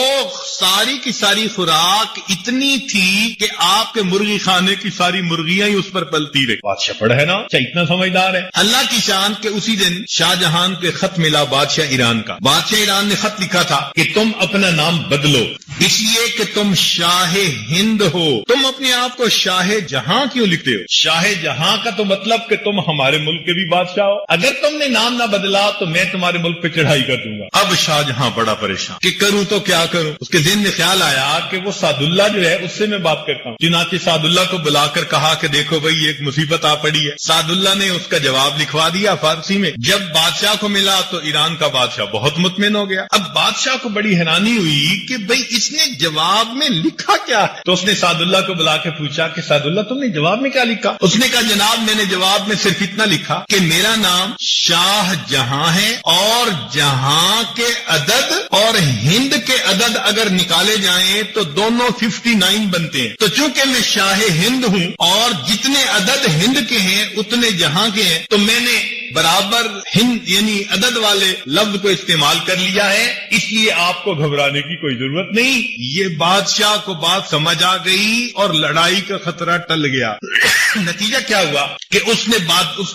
ساری کی ساری خوراک اتنی تھی کہ آپ کے مرغی خانے کی ساری مرغیاں ہی اس پر پلتی رہی۔ بادشاہ پڑھ ہے نا، اتنا سمجھدار ہے۔ اللہ کی شان کہ اسی دن شاہ جہان کے خط ملا بادشاہ ایران کا۔ بادشاہ ایران نے خط لکھا تھا کہ تم اپنا نام بدلو، اس لیے کہ تم شاہ ہند ہو، تم اپنے آپ کو شاہ جہاں کیوں لکھتے ہو؟ شاہ جہاں کا تو مطلب کہ تم ہمارے ملک کے بھی بادشاہ ہو، اگر تم نے نام نہ بدلا تو میں تمہارے ملک پہ چڑھائی کر دوں گا۔ اب شاہ جہاں بڑا پریشان کہ کروں تو کیا کروں۔ اس کے ذہن میں خیال آیا کہ وہ سعد اللہ جو ہے اس سے میں بات کرتا ہوں۔ چنانچہ سعد اللہ کو بلا کر کہا کہ دیکھو بھائی ایک مصیبت آ پڑی ہے۔ سعد اللہ نے اس کا جواب لکھوا دیا فارسی میں۔ جب بادشاہ کو ملا تو ایران کا بادشاہ بہت مطمئن ہو گیا۔ اب بادشاہ کو بڑی حیرانی ہوئی کہ بھائی اس نے جواب میں لکھا کیا ہے، تو اس نے سعد اللہ کو بلا کے پوچھا کہ سعد اللہ تم نے جواب میں کیا لکھا؟ اس نے کہا جناب میں نے جواب میں صرف اتنا لکھا کہ میرا نام شاہ جہاں ہے، اور جہاں کے عدد اور ہند کے عدد اگر نکالے جائیں تو دونوں 59 بنتے ہیں، تو چونکہ میں شاہ ہند ہوں اور جتنے عدد ہند کے ہیں اتنے جہاں کے ہیں، تو میں نے برابر ہند یعنی عدد والے لفظ کو استعمال کر لیا ہے، اس لیے آپ کو گھبرانے کی کوئی ضرورت نہیں۔ یہ بادشاہ کو بات سمجھ آ گئی اور لڑائی کا خطرہ ٹل گیا۔ نتیجہ کیا ہوا کہ اس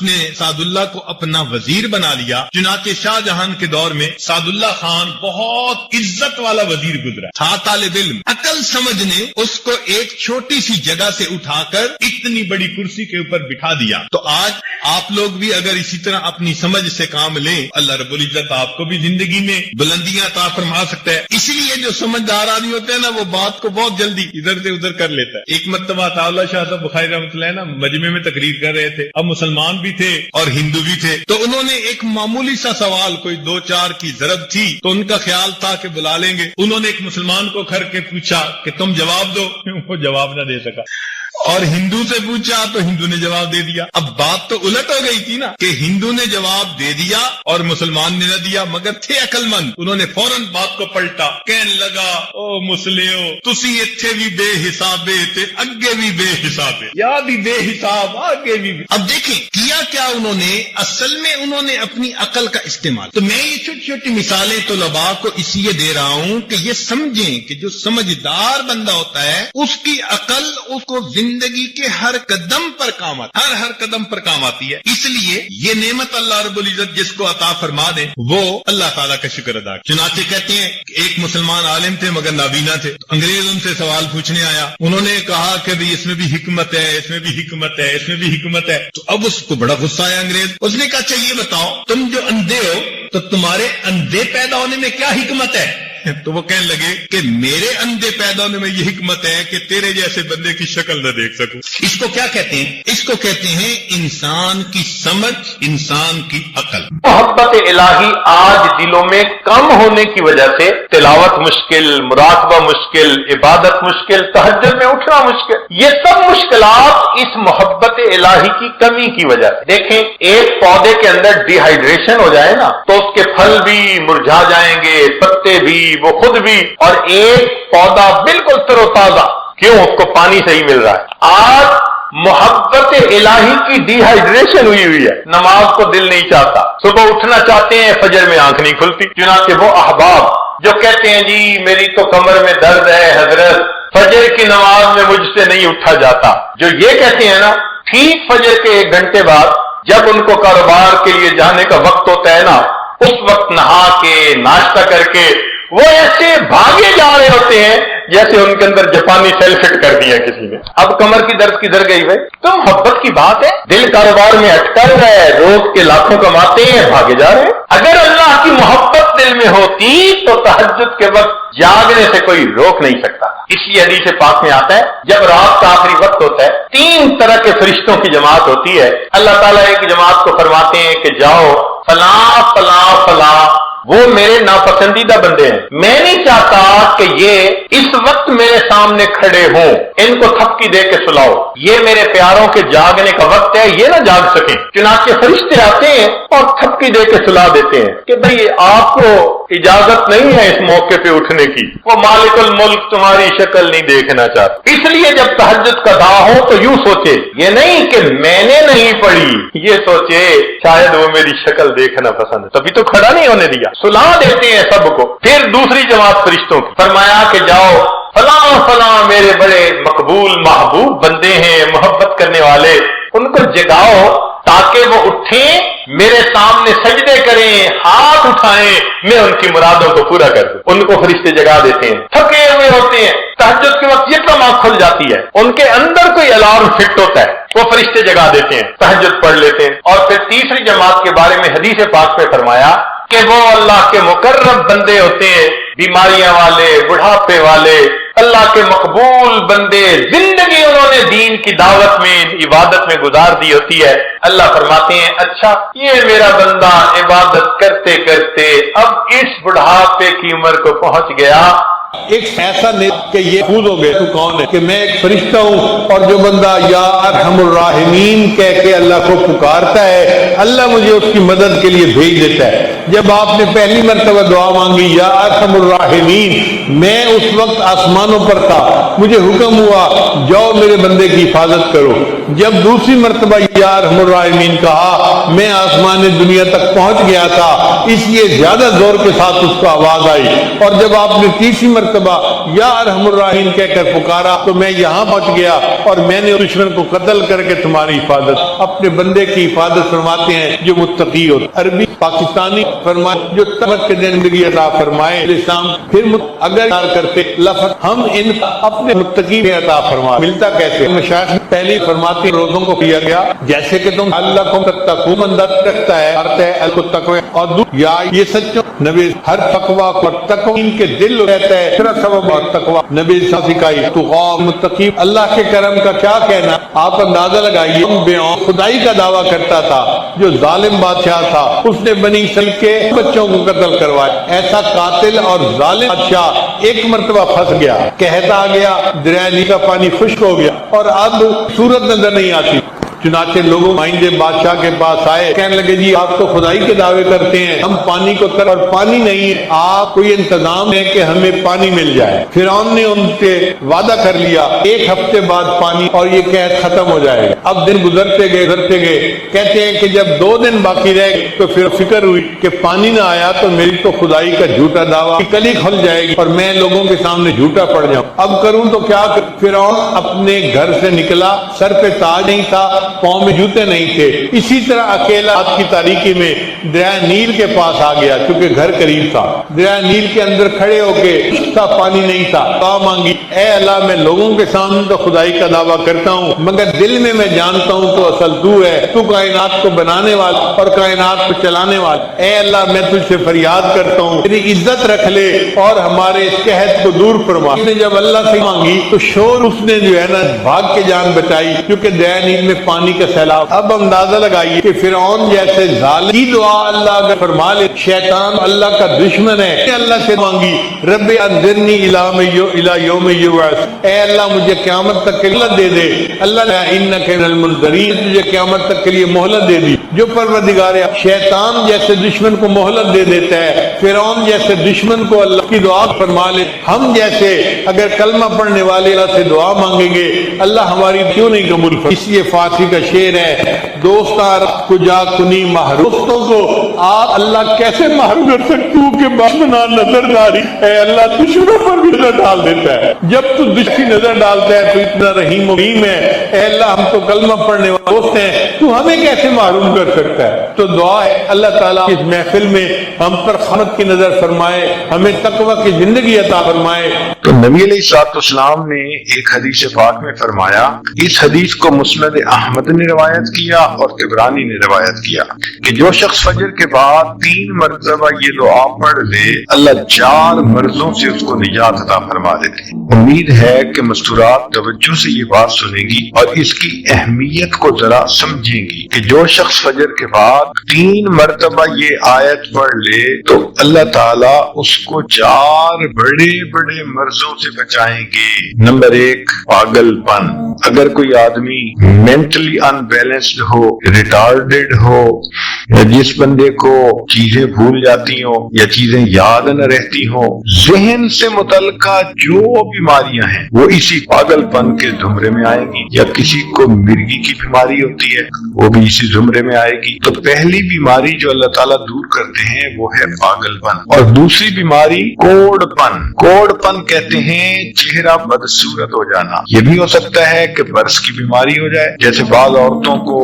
نے سعد اللہ کو اپنا وزیر بنا لیا۔ چنانچہ شاہ جہان کے دور میں سعد اللہ خان بہت عزت والا وزیر گزرا تھا، طالب علم، عقل سمجھ نے اس کو ایک چھوٹی سی جگہ سے اٹھا کر اتنی بڑی کرسی کے اوپر بٹھا دیا۔ تو آج آپ لوگ بھی اگر اسی طرح اپنی سمجھ سے کام لیں، اللہ رب العزت آپ کو بھی زندگی میں بلندیاں عطا فرما سکتا ہے۔ اسی لیے جو سمجھدار آدمی ہوتے ہیں نا وہ بات کو بہت جلدی ادھر سے ادھر کر لیتا ہے۔ ایک مرتبہ عطاءاللہ شاہ صاحب بخاری رحمۃ اللہ نا مجمع میں تقریر کر رہے تھے، اب مسلمان بھی تھے اور ہندو بھی تھے، تو انہوں نے ایک معمولی سا سوال، کوئی 2-4 کی ضرب تھی، تو ان کا خیال تھا کہ بلا لیں گے۔ انہوں نے ایک مسلمان کو کر کے پوچھا کہ تم جواب دو، وہ جواب نہ دے سکا، اور ہندو سے پوچھا تو ہندو نے جواب دے دیا۔ اب بات تو الٹ ہو گئی تھی نا کہ ہندو نے جواب دے دیا اور مسلمان نے نہ دیا، مگر تھے عقل مند، انہوں نے فوراً بات کو پلٹا، کہنے لگا او مسلیو تسی اتھے بھی بے حسابے تے اگے بھی بے حسابے، یا بھی بے حساب آگے بھی۔ اب دیکھیں کیا کیا انہوں نے، اصل میں انہوں نے اپنی عقل کا استعمال۔ تو میں یہ چھوٹی چھوٹی مثالیں طلباء کو اس لیے دے رہا ہوں کہ یہ سمجھیں کہ جو سمجھدار بندہ ہوتا ہے اس کی عقل اس کو زندگی کے ہر قدم پر کام آتی ہے، ہر قدم پر کام آتی ہے۔ اس لیے یہ نعمت اللہ رب العزت جس کو عطا فرما دے وہ اللہ تعالیٰ کا شکر ادا کرے۔ چنانچہ کہتے ہیں ایک مسلمان عالم تھے مگر نابینا تھے، انگریز ان سے سوال پوچھنے آیا، انہوں نے کہا کہ بھئی اس میں بھی حکمت ہے، اس میں بھی حکمت ہے، اس میں بھی حکمت ہے۔ تو اب اس کو بڑا غصہ آیا انگریز، اس نے کہا اچھا یہ بتاؤ تم جو اندھے ہو تو تمہارے اندھے پیدا ہونے میں کیا حکمت ہے؟ تو وہ کہنے لگے کہ میرے اندھے پیدا ہونے میں یہ حکمت ہے کہ تیرے جیسے بندے کی شکل نہ دیکھ سکوں۔ اس کو کیا کہتے ہیں؟ اس کو کہتے ہیں انسان کی سمجھ، انسان کی عقل۔ محبت الہی آج دلوں میں کم ہونے کی وجہ سے تلاوت مشکل، مراقبہ مشکل، عبادت مشکل، تہجد میں اٹھنا مشکل، یہ سب مشکلات اس محبت الہی کی کمی کی وجہ سے۔ دیکھیں، ایک پودے کے اندر ڈی ہائیڈریشن ہو جائے نا تو اس کے پھل بھی مرجھا جائیں گے، پتے بھی، وہ خود بھی، اور ایک پودا بالکل تر و تازہ، کیوں؟ اس کو پانی صحیح مل رہا ہے۔ آج محبت الہی کی ڈی ہائیڈریشن ہوئی ہے، نماز کو دل نہیں چاہتا، صبح اٹھنا چاہتے ہیں، فجر میں آنکھ نہیں کھلتی۔ چنانچہ وہ احباب جو کہتے ہیں جی میری تو کمر میں درد ہے حضرت، فجر کی نماز میں مجھ سے نہیں اٹھا جاتا، جو یہ کہتے ہیں نا، ٹھیک فجر کے 1 گھنٹے بعد جب ان کو کاروبار کے لیے جانے کا وقت ہوتا ہے نا، اس وقت نہا کے ناشتہ کر کے وہ ایسے بھاگے جا رہے ہوتے ہیں جیسے ان کے اندر جاپانی سیل فٹ کر دیا کسی نے۔ اب کمر کی درد کدھر گئی بھائی؟ تو محبت کی بات ہے، دل کاروبار میں اٹکا ہوا ہے، روز کے لاکھوں کماتے ہیں، بھاگے جا رہے ہیں۔ اگر اللہ کی محبت دل میں ہوتی تو تہجد کے وقت جاگنے سے کوئی روک نہیں سکتا۔ اس لیے حدیث پاک میں آتا ہے جب رات کا آخری وقت ہوتا ہے 3 طرح کے فرشتوں کی جماعت ہوتی ہے۔ اللہ تعالیٰ ایک جماعت کو فرماتے ہیں کہ جاؤ فلاں فلاں فلاں، وہ میرے ناپسندیدہ بندے ہیں، میں نہیں چاہتا کہ یہ اس وقت میرے سامنے کھڑے ہوں، ان کو تھپکی دے کے سلاؤ، یہ میرے پیاروں کے جاگنے کا وقت ہے، یہ نہ جاگ سکیں۔ چنانچہ فرشتے آتے ہیں اور تھپکی دے کے سلا دیتے ہیں کہ بھئی آپ کو اجازت نہیں ہے اس موقع پہ اٹھنے کی، وہ مالک الملک تمہاری شکل نہیں دیکھنا چاہتا۔ اس لیے جب تہجد کا دعا ہو تو یوں سوچے، یہ نہیں کہ میں نے نہیں پڑھی، یہ سوچے شاید وہ میری شکل دیکھنا پسند ہے، تبھی تو کھڑا نہیں ہونے دیا۔ سلا دیتے ہیں سب کو۔ پھر دوسری جماعت فرشتوں کی، فرمایا کہ جاؤ فلاں فلاں میرے بڑے مقبول محبوب بندے ہیں، محبت کرنے والے، ان کو جگاؤ تاکہ وہ اٹھیں، میرے سامنے سجدے کریں، ہاتھ اٹھائیں، میں ان کی مرادوں کو پورا کر دوں۔ ان کو فرشتے جگا دیتے ہیں، تھکے ہوئے ہوتے ہیں، تہجد کے وقت یکدم آنکھ کھل جاتی ہے، ان کے اندر کوئی الارم فٹ ہوتا ہے، وہ فرشتے جگا دیتے ہیں، تہجد پڑھ لیتے ہیں۔ اور پھر تیسری جماعت کے بارے میں حدیث پاک میں فرمایا کہ وہ اللہ کے مقرب بندے ہوتے ہیں، بیماریاں والے، بڑھاپے والے، اللہ کے مقبول بندے، زندگی انہوں نے دین کی دعوت میں، عبادت میں گزار دی ہوتی ہے۔ اللہ فرماتے ہیں اچھا یہ میرا بندہ عبادت کرتے کرتے اب اس بڑھاپے کی عمر کو پہنچ گیا، ایک ایسا نہیں کہ یہ خود ہو گئے تو کون ہے کہ میں ایک فرشتہ ہوں، اور جو بندہ یا ارحم الراحمین کہہ کے اللہ کو پکارتا ہے، اللہ مجھے اس کی مدد کے لیے بھیج دیتا ہے۔ جب آپ نے پہلی مرتبہ دعا مانگی یا ارحم الراحمین، میں اس وقت آسمانوں پر تھا، مجھے حکم ہوا جاؤ میرے بندے کی حفاظت کرو۔ جب دوسری مرتبہ یا ارحم الراحمین کہا، میں آسمان دنیا تک پہنچ گیا تھا، اس لیے زیادہ زور کے ساتھ اس کو آواز آئی۔ اور جب آپ نے تیسری مرتبہ یا ارحم الراحمین کہہ کر پکارا تو میں یہاں پہنچ گیا اور میں نے دشمن کو قتل کر کے تمہاری حفاظت، اپنے بندے کی حفاظت فرماتے ہیں جو متقی ہو۔ عربی پاکستانی فرمائے جو تمت کے زندگی عطا فرمائے اسلام، پھر اگر کرتے لفظ ہم ان اپنے متقی میں عطا فرمائے، ملتا کیسے؟ مشائخ پہلی فرماتے روزوں کو کیا گیا جیسے کہ تم اللہ کو تتقو بندہ رکھتا ہے، کرتے ہے اللہ کو تقوی، اور یا یہ سچ نبی ہر تقوی اور تقوی ان کے دل رہتا ہے، تیرا سبب اور تقوی نبی سکھائی تو متقی۔ اللہ کے کرم کا کیا کہنا، آپ اندازہ لگائیے، خدائی کا دعویٰ کرتا تھا، جو ظالم بادشاہ تھا اس نے بنی اسرائیل کے بچوں کو قتل کروایا۔ ایسا قاتل اور ظالم بادشاہ ایک مرتبہ پھنس گیا، کہتا گیا، دریا نیل کا پانی خشک ہو گیا اور اب صورت نظر نہیں آتی۔ چنانچہ لوگوں آئندے بادشاہ کے پاس آئے، کہنے لگے جی آپ تو خدائی کے دعوے کرتے ہیں، ہم پانی کو اور پانی نہیں، آپ کوئی انتظام ہے کہ ہمیں پانی مل جائے۔ فرعون نے ان سے وعدہ کر لیا 1 ہفتے بعد پانی، اور یہ قحط ختم ہو جائے گا۔ اب دن گزرتے گئے، کہتے ہیں کہ جب 2 دن باقی رہ گئے تو پھر فکر ہوئی کہ پانی نہ آیا تو میری تو خدائی کا جھوٹا دعویٰ کلی کھل جائے گی اور میں لوگوں کے سامنے جھوٹا پڑ جاؤں، اب کروں تو کیا؟ فرعون اپنے گھر سے نکلا، سر پہ تاج نہیں تھا، پاؤں میں جوتے نہیں تھے، اسی طرح اکیلا رات کی تاریکی میں دریا نیل کے پاس آ گیا کیونکہ گھر قریب تھا، دریا نیل کے اندر کھڑے ہو کے کا پانی نہیں تھا، دعا مانگی، اے اللہ میں لوگوں کے سامنے تو خدائی کا دعویٰ کرتا ہوں مگر دل میں جانتا ہوں تو اصل تو ہے، تو کائنات کو بنانے والا اور کائنات کو چلانے والا، اے اللہ میں تجھ سے فریاد کرتا ہوں میری عزت رکھ لے اور ہمارے اس قحط کو دور فرما۔ اس نے جب اللہ سے مانگی تو شور اس نے جو ہے نا بھاگ کے جان بچائی کیونکہ دریا نیل میں پانی کا سیلاب۔ اب اندازہ لگائیے کہ فرعون جیسے ظالم کی دعا اللہ اگر فرما لے، شیطان اللہ کا دشمن ہے، اللہ سے مانگی رب انذرنی الی یوم یبعث، اے اللہ مجھے قیامت تک کے لیے مہلت دے دے، اللہ انک من المنذرین، تجھے قیامت تک کے لیے مہلت دے دی۔ جو پروردگار شیطان جیسے دشمن کو مہلت دے دیتا ہے، فرعون جیسے دشمن کو اللہ کی دعا فرما لے، ہم جیسے اگر کلمہ پڑھنے والے اللہ سے دعا مانگیں گے اللہ ہماری کیوں نہیں قبول فرمائے۔ اس لیے فارسی کا شعر ہے، دوستاں کجا کنی محروم، دوستوں کو آپ اللہ کیسے محروم کر سکتے ہو کہ بنا نظر داری، اے اللہ دشمنوں پر بھی نظر ڈال دیتا ہے، جب تو دشمن نظر ڈالتا ہے تو اتنا رحیم و رحیم ہے، اے اللہ ہم تو کلمہ پڑھنے والے دوست ہیں، تو ہمیں کیسے محروم کر سکتا ہے۔ تو دعا ہے اللہ تعالیٰ اس محفل میں ہم پر خامت کی نظر فرمائے، ہمیں تقوی کی زندگی عطا فرمائے۔ تو نبی علیہ الصلوۃ والسلام نے ایک حدیث پاک میں فرمایا، اس حدیث کو مسند احمد نے روایت کیا اور طبرانی نے روایت کیا کہ جو شخص فجر کے بعد 3 مرتبہ یہ دعا پڑھ لے اللہ 4 مرضوں سے اس کو نجات عطا فرما دیتے ہیں۔ امید ہے کہ مستورات توجہ سے یہ بات سنیں گی اور اس کی اہمیت کو ذرا سمجھیں گی کہ جو شخص فجر کے بعد 3 مرتبہ یہ آیت پڑھ لے تو اللہ تعالیٰ اس کو 4 بڑے بڑے مرضوں سے بچائیں گے۔ نمبر 1 پاگل پن، اگر کوئی آدمی مینٹلی ان بیلنسڈ ہو، ریٹارڈڈ ہو، یا جس بندے کو چیزیں بھول جاتی ہوں یا چیزیں یاد نہ رہتی ہوں، ذہن سے متعلقہ جو بیماریاں ہیں وہ اسی پاگل پن کے زمرے میں آئیں گی، یا کسی کو مرگی کی بیماری ہوتی ہے وہ بھی اسی زمرے میں آئے گی۔ تو پہلی بیماری جو اللہ تعالیٰ دور کرتے ہیں وہ ہے پاگل پن، اور دوسری بیماری کوڑ پن۔ کوڑ پن کہتے ہیں چہرہ بدصورت ہو جانا، یہ بھی ہو سکتا ہے کہ برس کی بیماری ہو جائے، جیسے بعض عورتوں کو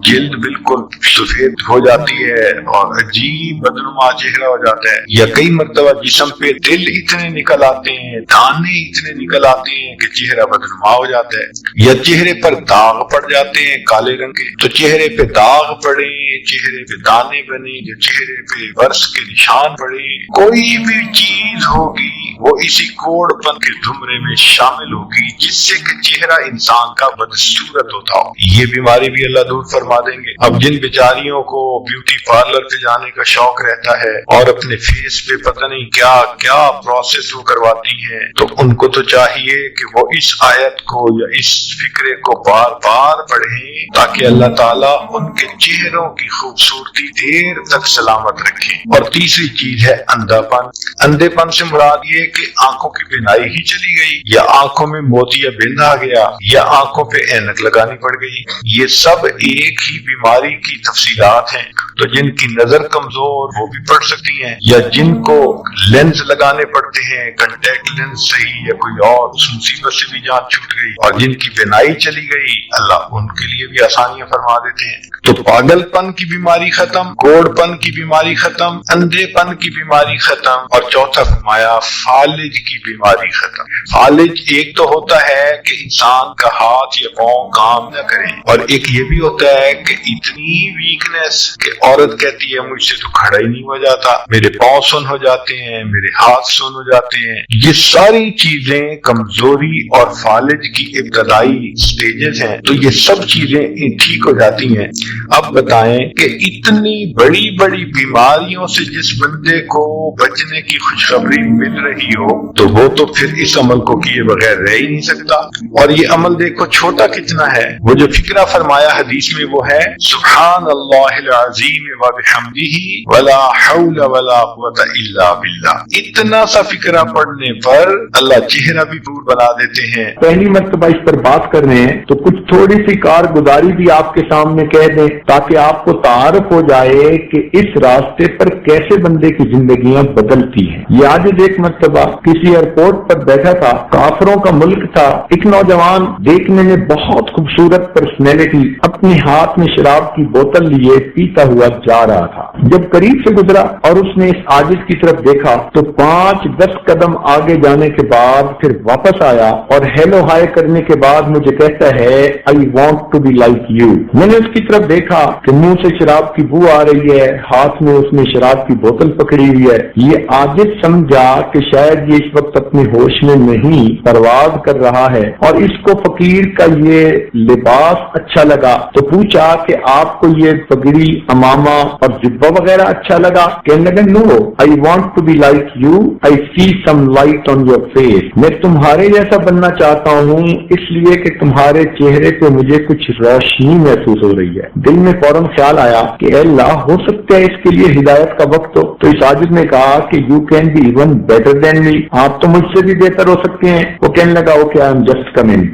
جلد بالکل سفید ہو جاتی ہے اور عجیب بدنما چہرہ ہو جاتا ہے، یا کئی مرتبہ جسم پہ دل اتنے نکل آتے ہیں، دانے اتنے نکل آتے ہیں کہ چہرہ بدنما ہو جاتا ہے، یا چہرے پر داغ پڑ جاتے ہیں کالے رنگ کے۔ تو چہرے پہ داغ پڑے، چہرے پہ دانے بنے، جو چہرے پہ برس کے نشان پڑے، کوئی بھی چیز ہوگی وہ اسی کوڑ پن کے زمرے میں شامل ہوگی جس سے کہ چہرہ انسان کا بدصورت ہوتا ہو۔ یہ بیماری بھی اللہ دور فرما دیں گے۔ اب جن بیچاریوں کو بیوٹی پارلر پہ جانے کا شوق رہتا ہے اور اپنے فیس پہ پتہ نہیں کیا کیا پروسیس وہ کرواتی ہیں، تو ان کو تو چاہیے کہ وہ اس آیت کو یا اس فکرے کو بار بار پڑھیں تاکہ اللہ تعالیٰ ان کے چہروں کی خوبصورتی دیر تک سلامت رکھیں۔ اور تیسری چیز ہے اندھا پن۔ اندھے پن سے مراد یہ کہ آنکھوں کی بینائی ہی چلی گئی، یا آنکھوں میں موتیا بند آ گیا، یا آنکھوں پہ اینک لگانی پڑ گئی۔ یہ سب ایک ہی بیماری کی تفصیلات ہیں۔ تو جن کی نظر کمزور وہ بھی پڑھ سکتی ہیں، یا جن کو لینز لگانے پڑتے ہیں، کنٹیکٹ لینز صحیح یا کوئی اور، اس مصیبت سے بھی جان چھوٹ گئی، اور جن کی بینائی چلی گئی اللہ ان کے لیے بھی آسانیاں فرما دیتے ہیں۔ تو پاگل پن کی بیماری ختم، کوڑ پن کی بیماری ختم، اندھے پن کی بیماری ختم، اور چوتھا فرمایا فالج کی بیماری ختم۔ فالج ایک تو ہوتا ہے کہ انسان کا ہاتھ یا پاؤں کام نہ کریں، اور ایک یہ بھی ہوتا ہے کہ اتنی ویکنیس کہ عورت کہتی ہے مجھ سے تو کھڑا ہی نہیں ہو جاتا، میرے پاؤں سن ہو جاتے ہیں، میرے ہاتھ سن ہو جاتے ہیں۔ یہ ساری چیزیں کمزوری اور فالج کی ابتدائی سٹیجز ہیں، تو یہ سب چیزیں ٹھیک ہو جاتی ہیں۔ اب بتائیں کہ اتنی بڑی بڑی بیماریوں سے جس بندے کو بچنے کی خوشخبری مل رہی ہو تو وہ تو پھر اس عمل کو کیے بغیر رہ ہی نہیں سکتا۔ اور یہ عمل دیکھو چھوٹا کتنا ہے، وہ جو فکرہ فرمایا حدیث میں سے وہ ہے سبحان اللہ العظیم و بحمدہ ولا حول ولا قوت الا باللہ. اتنا سا فکرہ پڑھنے پر اللہ چہرہ بھی دور بنا دیتے ہیں. پہلی مرتبہ اس پر بات کر رہے ہیں تو کچھ تھوڑی سی کارگزاری بھی آپ کے سامنے کہہ دیں تاکہ آپ کو تعارف ہو جائے کہ اس راستے پر کیسے بندے کی زندگیاں بدلتی ہیں. یہ آج ایک مرتبہ کسی ایئرپورٹ پر بیٹھا تھا, کافروں کا ملک تھا, ایک نوجوان دیکھنے میں بہت خوبصورت پرسنالٹی اپنے ہاتھ میں شراب کی بوتل لیے پیتا ہوا جا رہا تھا. جب قریب سے گزرا اور اس نے اس عاجز کی طرف دیکھا تو 5-10 قدم آگے جانے کے بعد پھر واپس آیا اور ہیلو ہائے کرنے کے بعد مجھے کہتا ہے I want to be like you. میں نے اس کی طرف دیکھا کہ منہ سے شراب کی بو آ رہی ہے, ہاتھ میں اس نے شراب کی بوتل پکڑی ہوئی ہے. یہ عاجز سمجھا کہ شاید یہ اس وقت اپنے ہوش میں نہیں پرواز کر رہا ہے اور اس کو فقیر کا یہ لباس اچھا لگا تو پوچھا کہ آپ کو یہ پگڑی, امامہ اور جبہ وغیرہ اچھا لگا؟ کہنے لگا no, I want to be like you, I see some light on your face. میں تمہارے جیسا بننا چاہتا ہوں اس لیے کہ تمہارے چہرے پہ مجھے کچھ روشنی محسوس ہو رہی ہے. دل میں فوراً خیال آیا کہ اے اللہ, ہو سکتا ہے اس کے لیے ہدایت کا وقت ہو. تو اس عاجز نے کہا کہ you can be even better than me, آپ تو مجھ سے بھی بہتر ہو سکتے ہیں. وہ کہنے لگا okay I am just coming.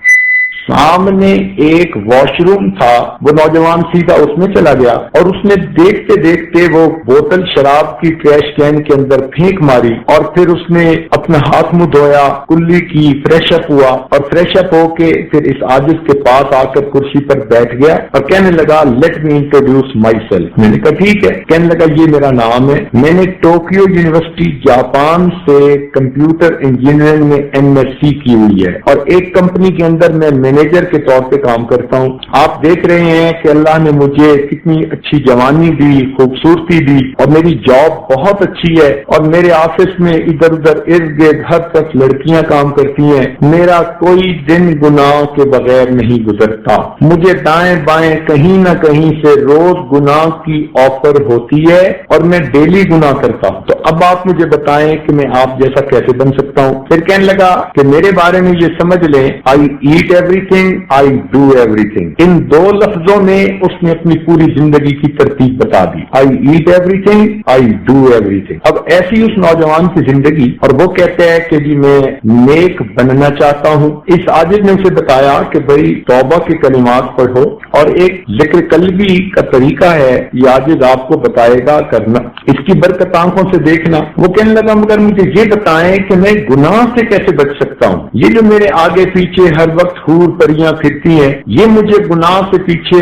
سامنے ایک واش روم تھا, وہ نوجوان سیدھا اس میں چلا گیا اور اس نے دیکھتے دیکھتے وہ بوتل شراب کی ٹریش کین کے اندر پھینک ماری اور پھر اس نے اپنا ہاتھ منہ دھویا, کلی کی, فریش اپ ہوا اور فریش اپ ہو کے پھر اس عاجز کے پاس آ کر کرسی پر بیٹھ گیا اور کہنے لگا let me introduce my self. میں نے کہا ٹھیک ہے. کہنے لگا یہ میرا نام ہے, میں نے ٹوکیو یونیورسٹی جاپان سے کمپیوٹر انجینئرنگ میں MSc کی ہوئی ہے اور ایک کمپنی کے اندر میں مینیجر کے طور پہ کام کرتا ہوں. آپ دیکھ رہے ہیں کہ اللہ نے مجھے کتنی اچھی جوانی دی, خوبصورتی دی اور میری جاب بہت اچھی ہے اور میرے آفس میں ادھر ادھر ارد گرد ہر طرف لڑکیاں کام کرتی ہیں. میرا کوئی دن گناہ کے بغیر نہیں گزرتا. مجھے دائیں بائیں کہیں نہ کہیں سے روز گناہ کی آفر ہوتی ہے اور میں ڈیلی گناہ کرتا ہوں. تو اب آپ مجھے بتائیں کہ میں آپ جیسا کیسے بن سکتا ہوں. پھر کہنے لگا کہ میرے بارے میں یہ سمجھ لیں I ate everything, I do everything. ان دو لفظوں میں اس نے اپنی پوری زندگی کی ترتیب بتا دی. I eat everything, I do everything. اب ایسی اس نوجوان کی زندگی اور وہ کہتے ہیں کہ جی میں نیک بننا چاہتا ہوں. اس عاجز نے اسے بتایا کہ بھائی توبہ کے کلمات پڑھو اور ایک ذکر قلبی کا طریقہ ہے, یہ عاجز آپ کو بتائے گا کرنا, اس کی برکت آنکھوں سے دیکھنا. وہ کہنے لگا مگر مجھے یہ بتائیں کہ میں گناہ سے کیسے بچ سکتا ہوں. یہ جو میرے آگے پیچھے ہر وقت حور پریاں پھرتی ہیں یہ مجھے گناہ سے پیچھے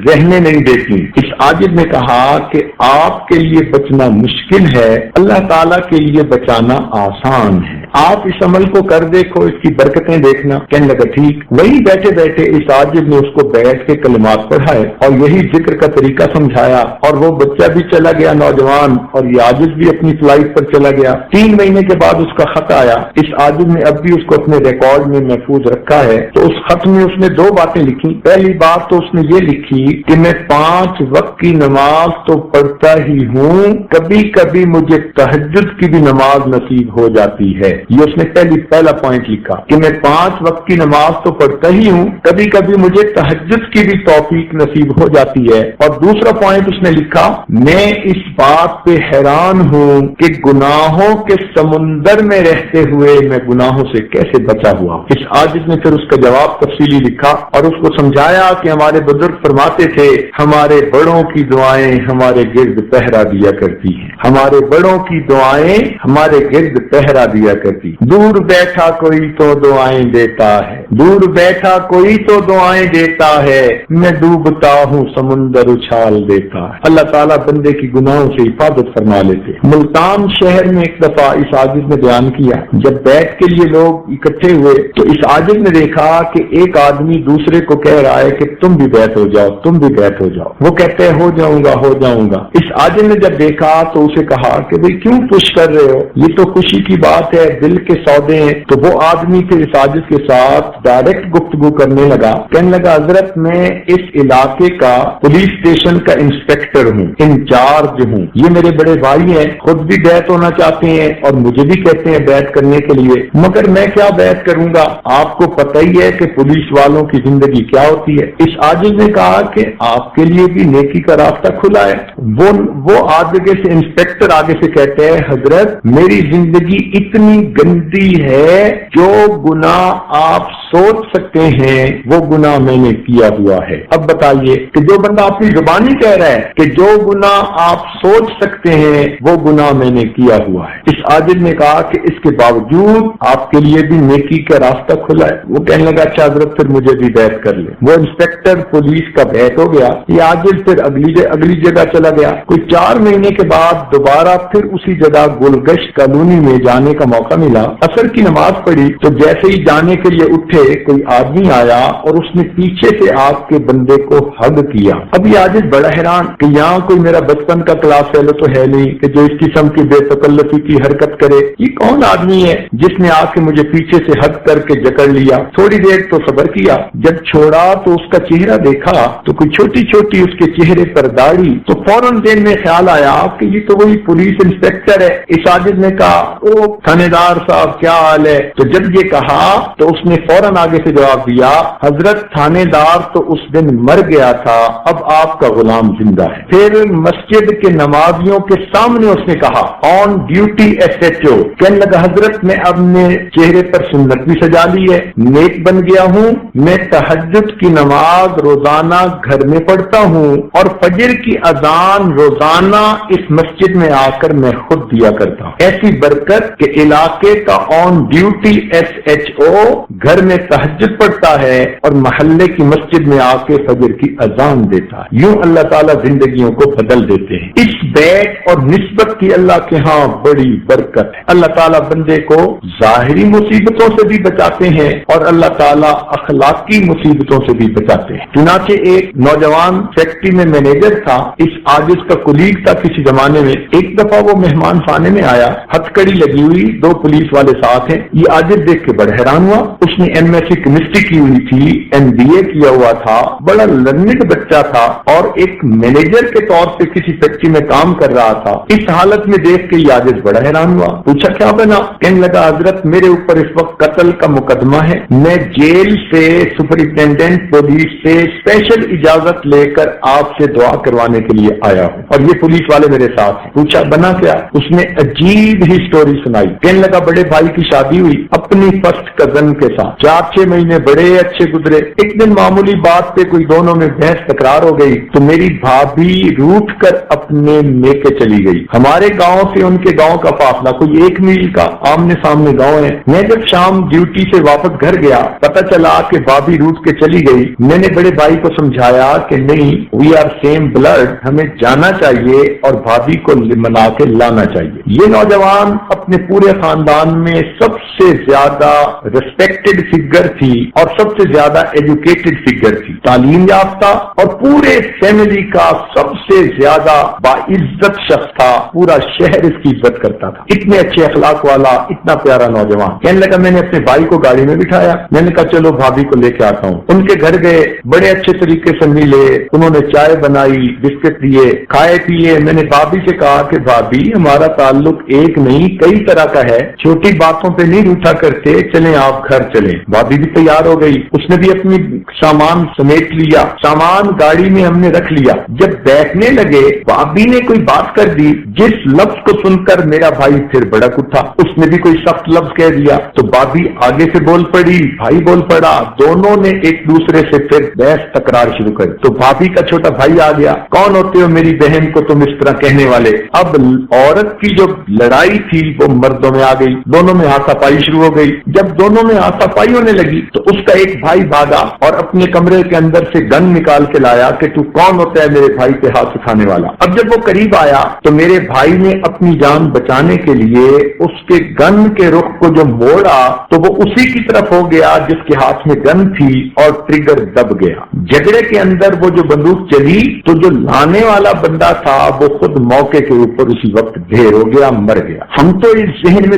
رہنے نہیں دیتی. اس عاجز نے کہا کہ آپ کے لیے بچنا مشکل ہے, اللہ تعالیٰ کے لیے بچانا آسان ہے. آپ اس عمل کو کر دیکھو, اس کی برکتیں دیکھنا. کہنے لگا ٹھیک. وہی بیٹھے بیٹھے اس عاجز نے اس کو بیٹھ کے کلمات پڑھائے اور یہی ذکر کا طریقہ سمجھایا اور وہ بچہ بھی چلا گیا نوجوان اور یہ عاجز بھی اپنی فلائٹ پر چلا گیا. 3 مہینے کے بعد اس کا خط آیا. اس عاجز نے اب بھی اس کو اپنے ریکارڈ میں محفوظ رکھا ہے. تو اس خط میں اس نے 2 باتیں لکھی. پہلی بات تو اس نے یہ لکھی کہ میں 5 وقت کی نماز تو پڑھتا ہی ہوں, کبھی کبھی مجھے تہجد کی بھی نماز نصیب ہو جاتی ہے. یہ اس نے پہلا پوائنٹ لکھا کہ میں 5 وقت کی نماز تو پڑھتا ہی ہوں, کبھی کبھی مجھے تہجد کی بھی توفیق نصیب ہو جاتی ہے. اور دوسرا پوائنٹ اس نے لکھا میں اس بات پہ حیران ہوں کہ گناہوں کے سمندر میں رہتے ہوئے میں گناہوں سے کیسے بچا ہوا. اس عاجز نے پھر اس کا جواب تفصیلی لکھا اور اس کو سمجھایا کہ ہمارے بزرگ فرماتے تھے ہمارے بڑوں کی دعائیں ہمارے گرد پہرا دیا کرتی ہیں, ہمارے بڑوں کی دعائیں ہمارے گرد پہرا دیا کرتی. دور بیٹھا کوئی تو دعائیں دیتا ہے, دور بیٹھا کوئی تو دعائیں دیتا ہے, میں ڈوبتا ہوں سمندر اچھال دیتا ہے. اللہ تعالیٰ بندے کی گناہوں سے حفاظت فرما لیتے. ملتان شہر میں ایک دفعہ اس عاجز نے بیان کیا, جب بیٹھ کے لیے لوگ اکٹھے ہوئے تو اس عاجز نے دیکھا کہ ایک آدمی دوسرے کو کہہ رہا ہے کہ تم بھی بیٹھ ہو جاؤ, تم بھی بیٹھ ہو جاؤ. وہ کہتے ہیں ہو جاؤں گا ہو جاؤں گا. اس عاجز نے جب دیکھا تو اسے کہا کہ بھئی کیوں پش کر رہے ہو, یہ تو خوشی کی بات ہے, دل کے سودے ہیں. تو وہ آدمی پھر اس عاجز کے ساتھ ڈائریکٹ گفتگو کرنے لگا. کہنے لگا حضرت میں اس علاقے کا پولیس اسٹیشن کا انسپیکٹر ہوں, انچارج ہوں. یہ میرے بڑے بھائی ہیں, خود بھی بیعت ہونا چاہتے ہیں اور مجھے بھی کہتے ہیں بیعت کرنے کے لیے, مگر میں کیا بیعت کروں گا؟ آپ کو پتہ ہی ہے کہ پولیس والوں کی زندگی کیا ہوتی ہے. اس عاجز نے کہا کہ آپ کے لیے بھی نیکی کا راستہ کھلا ہے. وہ آگے سے انسپیکٹر آگے سے کہتے ہیں حضرت میری زندگی اتنی گندی ہے, جو گناہ آپ سوچ سکتے ہیں وہ گناہ میں نے کیا ہوا ہے. اب بتائیے کہ جو بندہ اپنی زبانی کہہ رہا ہے کہ جو گناہ آپ سوچ سکتے ہیں وہ گناہ میں نے کیا ہوا ہے, اس عاجز نے کہا کہ اس کے باوجود آپ کے لیے بھی نیکی کا راستہ کھلا ہے. وہ کہنے لگا اچھا حضرت پھر مجھے بھی بیعت کر لیں. وہ انسپیکٹر پولیس کا بیعت ہو گیا. یہ عاجز پھر اگلی جگہ چلا گیا. کوئی 4 مہینے کے بعد دوبارہ پھر اسی جگہ گلگشت کالونی میں جانے کا موقع ملا. عصر کی نماز پڑھی تو جیسے ہی جانے کے لیے اٹھے کوئی آدمی آیا اور اس نے پیچھے سے آپ کے بندے کو ہگ کیا. اب یہ عاجز بڑا حیران کہ یہاں کوئی میرا بچپن کا کلاس فیلو تو ہے نہیں کہ جو اس قسم کی بے تکلفی کی حرکت کرے. یہ کون آدمی ہے جس نے آ کے مجھے پیچھے سے ہگ کر کے جکڑ لیا؟ تھوڑی دیر تو صبر کیا, جب چھوڑا تو اس کا چہرہ دیکھا تو کوئی چھوٹی چھوٹی اس کے چہرے پر داڑھی. تو فوراً دل میں خیال آیا کہ یہ تو وہی پولیس انسپیکٹر ہے. اس عاجز نے کہا او تھانے دار صاحب کیا حال ہے؟ تو جب یہ کہا تو اس نے فوراً آگے سے جواب دیا حضرت تھانے دار تو اس دن مر گیا تھا, اب آپ کا غلام زندہ ہے. پھر مسجد کے نمازیوں کے سامنے اس نے کہا آن ڈیوٹی SHO. کہنے لگا حضرت میں اب نے چہرے پر سنت بھی سجا لی ہے, نیک بن گیا ہوں. میں تہجد کی نماز روزانہ گھر میں پڑھتا ہوں اور فجر کی اذان روزانہ اس مسجد میں آ کر میں خود دیا کرتا ہوں. ایسی برکت کہ علاقے کا آن ڈیوٹی SHO گھر میں تہجد پڑھتا ہے اور محلے کی مسجد میں آ کے فجر کی اذان دیتا ہے. یوں اللہ تعالیٰ زندگیوں کو بدل دیتے ہیں. اس بیعت اور نسبت کی اللہ کے ہاں بڑی برکت ہے. اللہ تعالیٰ بندے کو ظاہری مصیبتوں سے بھی بچاتے ہیں اور اللہ تعالیٰ اخلاقی مصیبتوں سے بھی بچاتے ہیں. چنانچہ ایک نوجوان فیکٹری میں مینیجر تھا, اس عاجز کا کلیگ تھا کسی زمانے میں. ایک دفعہ وہ مہمان خانے میں آیا, ہتھکڑی لگی ہوئی, 2 پولیس والے ساتھ ہیں. یہ عاجز دیکھ کے بڑا حیران ہوا. اس نے MSc کیمسٹری کی ہوئی تھی, MBA کیا ہوا تھا, بڑا لرنڈ بچہ تھا اور ایک مینیجر کے طور پہ کسی فیکٹری میں کام کر رہا تھا. اس حالت میں دیکھ کے یہ عاجز بڑا حیران ہوا. پوچھا کیا بنا؟ کہنے لگا حضرت میرے اوپر اس وقت قتل کا مقدمہ ہے. میں جیل سے سپرنٹینڈنٹ پولیس سے اسپیشل اجازت لے کر آپ سے دعا کروانے کے لیے آیا ہوں اور یہ پولیس والے میرے ساتھ ہیں. پوچھا بنا کیا؟ اس نے عجیب ہی سٹوری سنائی. کہنے لگا بڑے بھائی کی شادی ہوئی اپنی فرسٹ کزن کے ساتھ. 4-6 مہینے بڑے اچھے گزرے. ایک دن معمولی بات پہ کوئی دونوں میں بحث تکرار ہو گئی تو میری بھابھی روٹ کر اپنے میکے چلی گئی. ہمارے گاؤں سے ان کے گاؤں کا فاصلہ کوئی 1 میل کا, آمنے سامنے گاؤں ہے. میں جب شام ڈیوٹی سے واپس گھر گیا پتا چلا کہ بھابھی روٹ کے چلی گئی. میں نے بڑے بھائی کو سمجھایا کہ نہیں, وی آر سیم بلڈ, ہمیں جانا چاہیے اور بھابھی کو منا کے لانا چاہیے. یہ نوجوان اپنے پورے خاندان میں سب سے زیادہ ریسپیکٹڈ فگر تھی اور سب سے زیادہ ایجوکیٹڈ فگر تھی, تعلیم یافتہ اور پورے فیملی کا سب سے زیادہ باعزت شخص تھا. پورا شہر اس کی عزت کرتا تھا. اتنے اچھے اخلاق والا, اتنا پیارا نوجوان. کہنے لگا میں نے اپنے بھائی کو گاڑی میں بٹھایا. میں نے کہا چلو بھابھی کو لے کے آتا ہوں. ان کے گھر گئے, بڑے اچھے طریقے سے ملے, انہوں نے چائے بنائی, بسکٹ دیے, کھائے پیے. میں نے بھابھی سے کہا کہ بھابھی ہمارا تعلق ایک نہیں کئی طرح کا ہے, چھوٹی باتوں پہ نہیں روٹا کرتے, چلیں آپ گھر چلیں. بھابھی بھی تیار ہو گئی. اس نے بھی اپنی سامان سمیٹ لیا. سامان گاڑی میں ہم نے رکھ لیا. جب بیٹھنے لگے بھابھی نے کوئی بات کر دی جس لفظ کو سن کر میرا بھائی پھر بڑک اٹھا. اس نے بھی کوئی سخت لفظ کہہ دیا تو بھابھی آگے سے بول پڑی, بھائی بول پڑا. دونوں نے ایک دوسرے سے پھر بحث تکرار شروع کری. تو بھابھی کا چھوٹا بھائی آ گیا, کون ہوتے ہو میری بہن کو تم اس طرح کہنے والے. اب عورت کی جو لڑائی تھی وہ مردوں میں آ گئی. دونوں میں ہاتھا پائی شروع ہو گئی. جب دونوں میں ہاتھا پائی ہونے لگی تو اس کا ایک بھائی بھاگا اور اپنے کمرے کے اندر سے گن نکال کے لایا کہ تو کون ہوتا ہے میرے بھائی پہ ہاتھ اٹھانے والا. اب جب وہ قریب آیا تو میرے بھائی نے اپنی جان بچانے کے لیے اس کے گن کے رخ کو جو موڑا تو وہ اسی کی طرف ہو گیا جس کے ہاتھ میں گن تھی اور ٹریگر دب گیا. جھگڑے کے اندر وہ جو بندوق چلی تو جو لانے والا بندہ تھا وہ خود موقع کے اوپر اسی وقت ڈھیر ہو گیا, مر گیا. ہم تو اس ذہن میں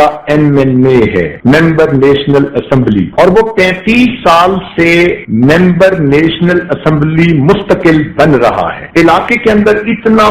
کا MNA ہے, ممبر نیشنل اسمبلی, اور وہ 35 سال سے ممبر نیشنل اسمبلی مستقل بن رہا ہے. علاقے کے اندر اتنا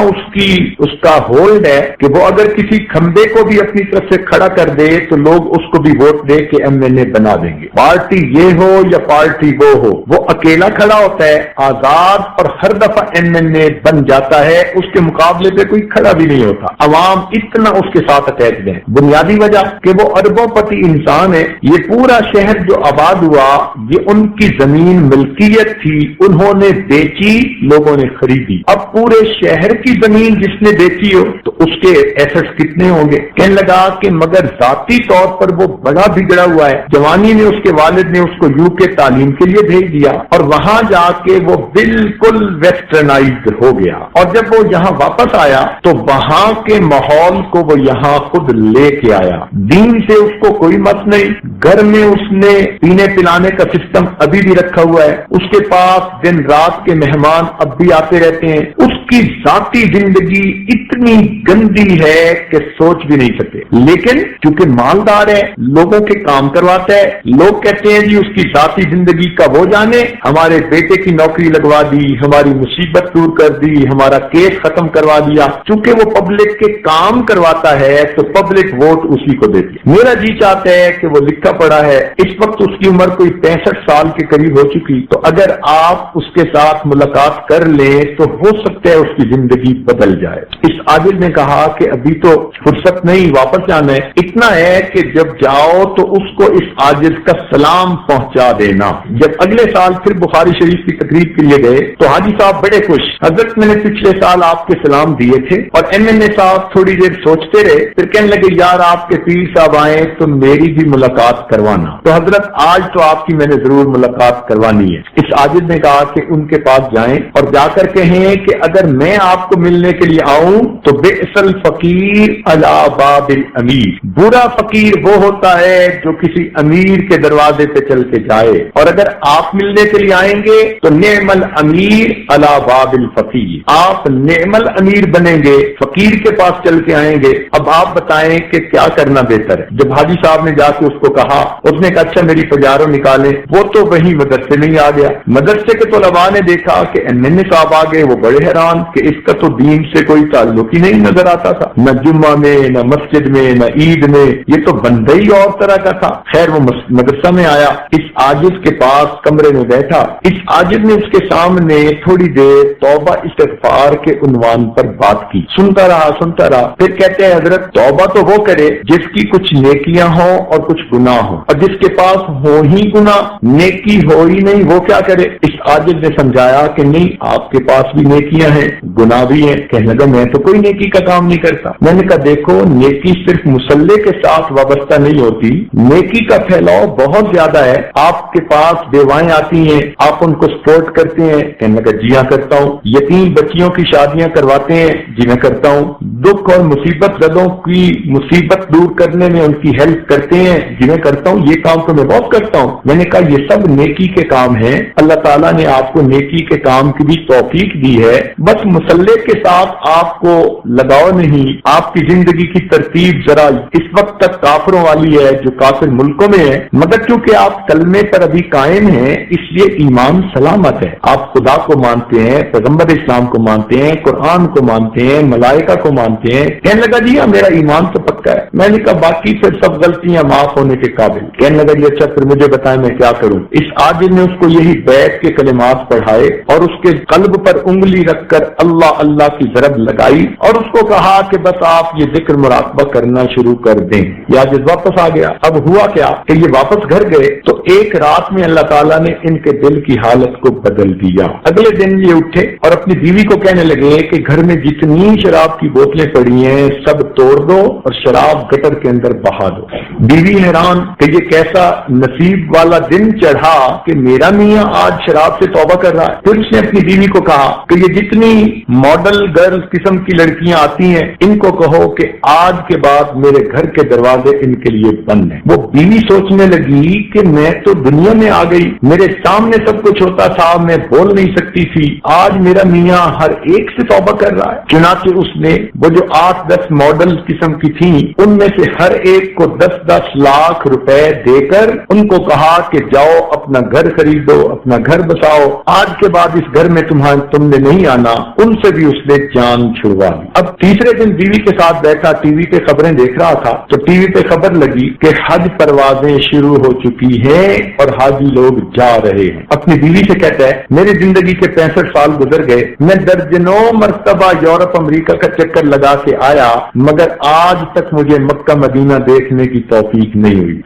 اس کا ہولڈ ہے کہ وہ اگر کسی کھمبے کو بھی اپنی طرف سے کھڑا کر دے تو لوگ اس کو بھی ووٹ دے کے MNA بنا دیں گے. پارٹی یہ ہو یا پارٹی وہ ہو, وہ اکیلا کھڑا ہوتا ہے, آزاد, اور ہر دفعہ MNA بن جاتا ہے. اس کے مقابلے پہ کوئی کھڑا بھی نہیں ہوتا. عوام اتنا اس کے ساتھ اٹیچ ہے. بنیادی وجہ کہ وہ اربوں پتی انسان ہے. یہ پورا شہر جو آباد ہوا یہ ان کی زمین ملکیت تھی, انہوں نے بیچی, لوگوں نے خریدی. اب پورے شہر کی زمین جس نے بیچی ہو تو اس کے ایسٹس کتنے ہوں گے؟ کہنے لگا کہ مگر ذاتی طور پر وہ بڑا بگڑا ہوا ہے. جوانی میں اس کے والد نے اس کو UK تعلیم کے لیے بھیج دیا اور وہاں جا کے وہ بالکل ویسٹرنائزڈ ہو گیا. اور جب وہ یہاں واپس آیا تو وہاں کے ماحول کو وہ یہاں خود لے کے آیا. دین سے اس کو کوئی مت نہیں. گھر میں اس نے پینے پلانے کا سسٹم ابھی بھی رکھا ہوا ہے. اس کے پاس دن رات کے مہمان اب بھی آتے رہتے ہیں. اس کی ذاتی زندگی اتنی گندی ہے کہ سوچ بھی نہیں سکتے. لیکن چونکہ مالدار ہے, لوگوں کے کام کرواتا ہے, لوگ کہتے ہیں جی اس کی ذاتی زندگی کا وہ جانے, ہمارے بیٹے کی نوکری لگوا دی, ہماری مصیبت دور کر دی, ہمارا کیس ختم کروا دیا. چونکہ وہ پبلک کے کام کرواتا ہے تو پبلک ووٹ اسی کو دیتی ہے. میرا جی چاہتا ہے کہ وہ لکھا پڑا ہے, اس وقت اس کی عمر کوئی 65 سال کے قریب ہو چکی, تو اگر آپ اس کے ساتھ ملاقات کر لیں تو ہو سکتا ہے اس کی زندگی بدل جائے. اس عادل نے کہا کہ ابھی تو فرصت نہیں, واپس جانا ہے. اتنا ہے کہ جب جاؤ تو اس کو اس عاجز کا سلام پہنچا دینا. جب اگلے سال پھر بخاری شریف کی تقریب کے لیے گئے تو حاجی صاحب بڑے خوش, حضرت میں نے پچھلے سال آپ کے سلام دیے تھے. اور MNA صاحب تھوڑی دیر سوچتے رہے, پھر کہنے لگے یار آپ کے پیر صاحب آئے تو میری بھی ملاقات کروانا. تو حضرت آج تو آپ کی میں نے ضرور ملاقات کروانی ہے. اس عاجز نے کہا کہ ان کے پاس جائیں اور جا کر کہیں کہ اگر میں آپ کو ملنے کے لیے آؤں تو بئس الفقیر علی باب الامیر, برا فقیر وہ ہوتا ہے جو کسی امیر کے دروازے پہ چل کے جائے, اور اگر آپ ملنے کے لیے آئیں گے تو نعم الامیر علی باب الفقیر, آپ نعم الامیر بنیں گے, فقیر کے پاس چل کے آئیں گے. اب آپ بتائیں کہ کیا کرنا بہتر ہے. جب حاجی صاحب نے جا کے اس کو کہا, اس نے کہا اچھا میری پجاروں نکالیں. وہ تو وہی مدرسے میں ہی آ گیا. مدرسے کے طلباء نے دیکھا کہ MNA صاحب آ گئے, وہ بڑے حیران کہ اس کا تو دین سے کوئی تعلق ہی نہیں نظر آتا تھا, نہ جمعہ میں, نہ مسجد میں, نہ عید میں, یہ تو بندہ ہی اور طرح کا تھا. خیر وہ مدرسہ میں آیا, اس عاجز کے پاس کمرے میں بیٹھا. اس عاجز نے اس کے سامنے تھوڑی دیر توبہ استغفار کے عنوان پر بات کی. سنتا رہا. پھر کہتے ہیں حضرت توبہ تو وہ کرے جس کی کچھ نیکیاں ہوں اور کچھ گناہ ہوں, اور جس کے پاس ہو ہی گناہ, نیکی ہو ہی نہیں, وہ کیا کرے. اس عاجز نے سمجھایا کہ نہیں, آپ کے پاس بھی نیکیاں ہیں, گناہ بھی ہیں. کہنے لگا میں تو کوئی نیکی کا کام نہیں کرتا. میں نے کہا دیکھو نیکی صرف مسلح کے ساتھ وابستہ نہیں ہوتی, نیکی کا پھیلاؤ بہت زیادہ ہے. آپ کے پاس بیوائیں آتی ہیں, آپ ان کو سپورٹ کرتے ہیں. کہنے لگا جی ہاں کرتا ہوں. یتیم بچیوں کی شادیاں کرواتے ہیں, جی میں کرتا ہوں. دکھ اور مصیبت زدوں کی مصیبت دور کرنے میں ان کی ہیلپ کرتے ہیں, جی میں کرتا ہوں. یہ کام تو میں بہت کرتا ہوں. میں نے کہا یہ سب نیکی کے کام ہیں, اللہ تعالیٰ نے آپ کو نیکی کے کام کی بھی توفیق دی ہے, بس مسلح کے ساتھ آپ کو لگاؤ نہیں. آپ کی زندگی کی ترتیب ذرا اس وقت تک کافروں والی ہے جو کافر ملکوں میں ہے, مگر چونکہ آپ کلمے پر ابھی قائم ہیں اس لیے ایمان سلامت ہے. آپ خدا کو مانتے ہیں, پیغمبر اسلام کو مانتے ہیں, قرآن کو مانتے ہیں, ملائکہ کو مانتے ہیں. کہنے لگا جی ہاں میرا ایمان تو پکا ہے. میں نے کہا باقی پھر سب غلطیاں معاف ہونے کے قابل. کہنے لگا جی اچھا پھر مجھے بتائیں میں کیا کروں. اس عاجز نے اس کو یہی بیت کے کلمات پڑھائے اور اس کے قلب پر انگلی رکھ کر اللہ اللہ کی ضرب لگائی اور اس کو کہا کہ بس آپ یہ ذکر مراقبہ کرنا شروع کر دیں. یہ عاجز واپس آ گیا. اب ہوا کیا کہ یہ واپس گھر گئے تو ایک رات میں اللہ تعالیٰ نے ان کے دل کی حالت کو بدل دیا. اگلے دن یہ اٹھے اور اپنی بیوی کو کہنے لگے کہ گھر میں جتنی شراب کی بوتلیں پڑی ہیں سب توڑ دو اور شراب گٹر کے اندر بہا دو. بیوی حیران کہ یہ کیسا نصیب والا دن چڑھا کہ میرا میاں آج شراب سے توبہ کر رہا ہے. پھر اس نے اپنی بیوی کو کہا کہ یہ جتنی ماڈل گرل قسم کی لڑکیاں آتی ہیں ان کو کہو کہ آج کے بعد میرے گھر کے دروازے ان کے لیے بند ہیں. وہ بیوی سوچنے لگی کہ میں تو دنیا میں آ گئی, میرے سامنے سب کچھ ہوتا تھا, میں بول نہیں سکتی تھی, آج میرا میاں ہر ایک سے توبہ کر رہا ہے. چنانچہ اس نے وہ جو 8-10 ماڈل قسم کی تھیں ان میں سے ہر ایک کو 10-10 لاکھ روپے دے کر ان کو کہا کہ جاؤ اپنا گھر خریدو، اپنا گھر بساؤ، آج کے بعد اس گھر میں تم نے نہیں آنا، ان سے بھی اس نے جان چھڑوا دی۔ اب تیسرے دن بیوی کے ساتھ بیٹھا، ٹی وی پہ خبریں دیکھ رہا تھا تو ٹی وی پہ خبر لگی کہ حج پروازیں شروع ہو چکی ہیں اور حاجی لوگ جا رہے ہیں۔ اپنی بیوی سے کہتا ہے میری زندگی کے 65 سال گزر گئے، میں درجنوں مرتبہ یورپ امریکہ کا چکر لگا کے آیا مگر آج تک مجھے مکہ مدینہ دیکھنے کی توفیق نہیں ہوئی۔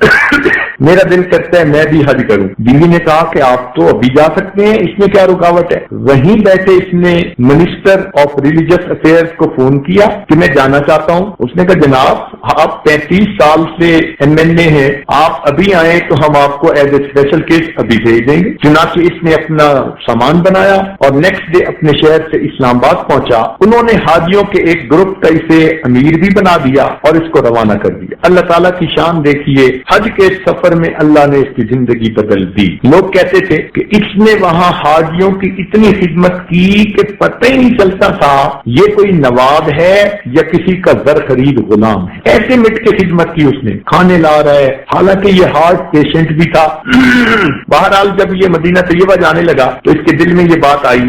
میرا دل کرتا ہے میں بھی حج کروں۔ بیوی نے کہا کہ آپ تو ابھی جا سکتے ہیں، اس میں کیا رکاوٹ ہے؟ وہیں بیٹھے اس نے منسٹر آف ریلیجس افیئرز کو فون کیا کہ میں جانا چاہتا ہوں۔ اس نے کہا جناب آپ 35 سال سے MLA ہیں، آپ ابھی آئے تو ہم آپ کو ایز اے اسپیشل کیس ابھی بھیج دیں گے۔ چنانچہ اس نے اپنا سامان بنایا اور نیکسٹ ڈے اپنے شہر سے اسلام آباد پہنچا۔ انہوں نے حاجیوں کے ایک گروپ کا اسے امیر بھی بنا دیا اور اس کو روانہ کر دیا۔ اللہ تعالیٰ کی شان دیکھیے، حج کے سفر میں اللہ نے اس کی زندگی بدل دی۔ لوگ کہتے تھے کہ اس نے وہاں حاجیوں کی اتنی خدمت کی کہ پتہ ہی نہیں چلتا تھا یہ کوئی نواب ہے یا کسی کا زر خرید غلام ہے، ایسے مٹ کے خدمت کی اس نے، کھانے لا رہا ہے، حالانکہ یہ ہارٹ پیشنٹ بھی تھا۔ بہرحال جب یہ مدینہ طیبہ جانے لگا تو اس کے دل میں یہ بات آئی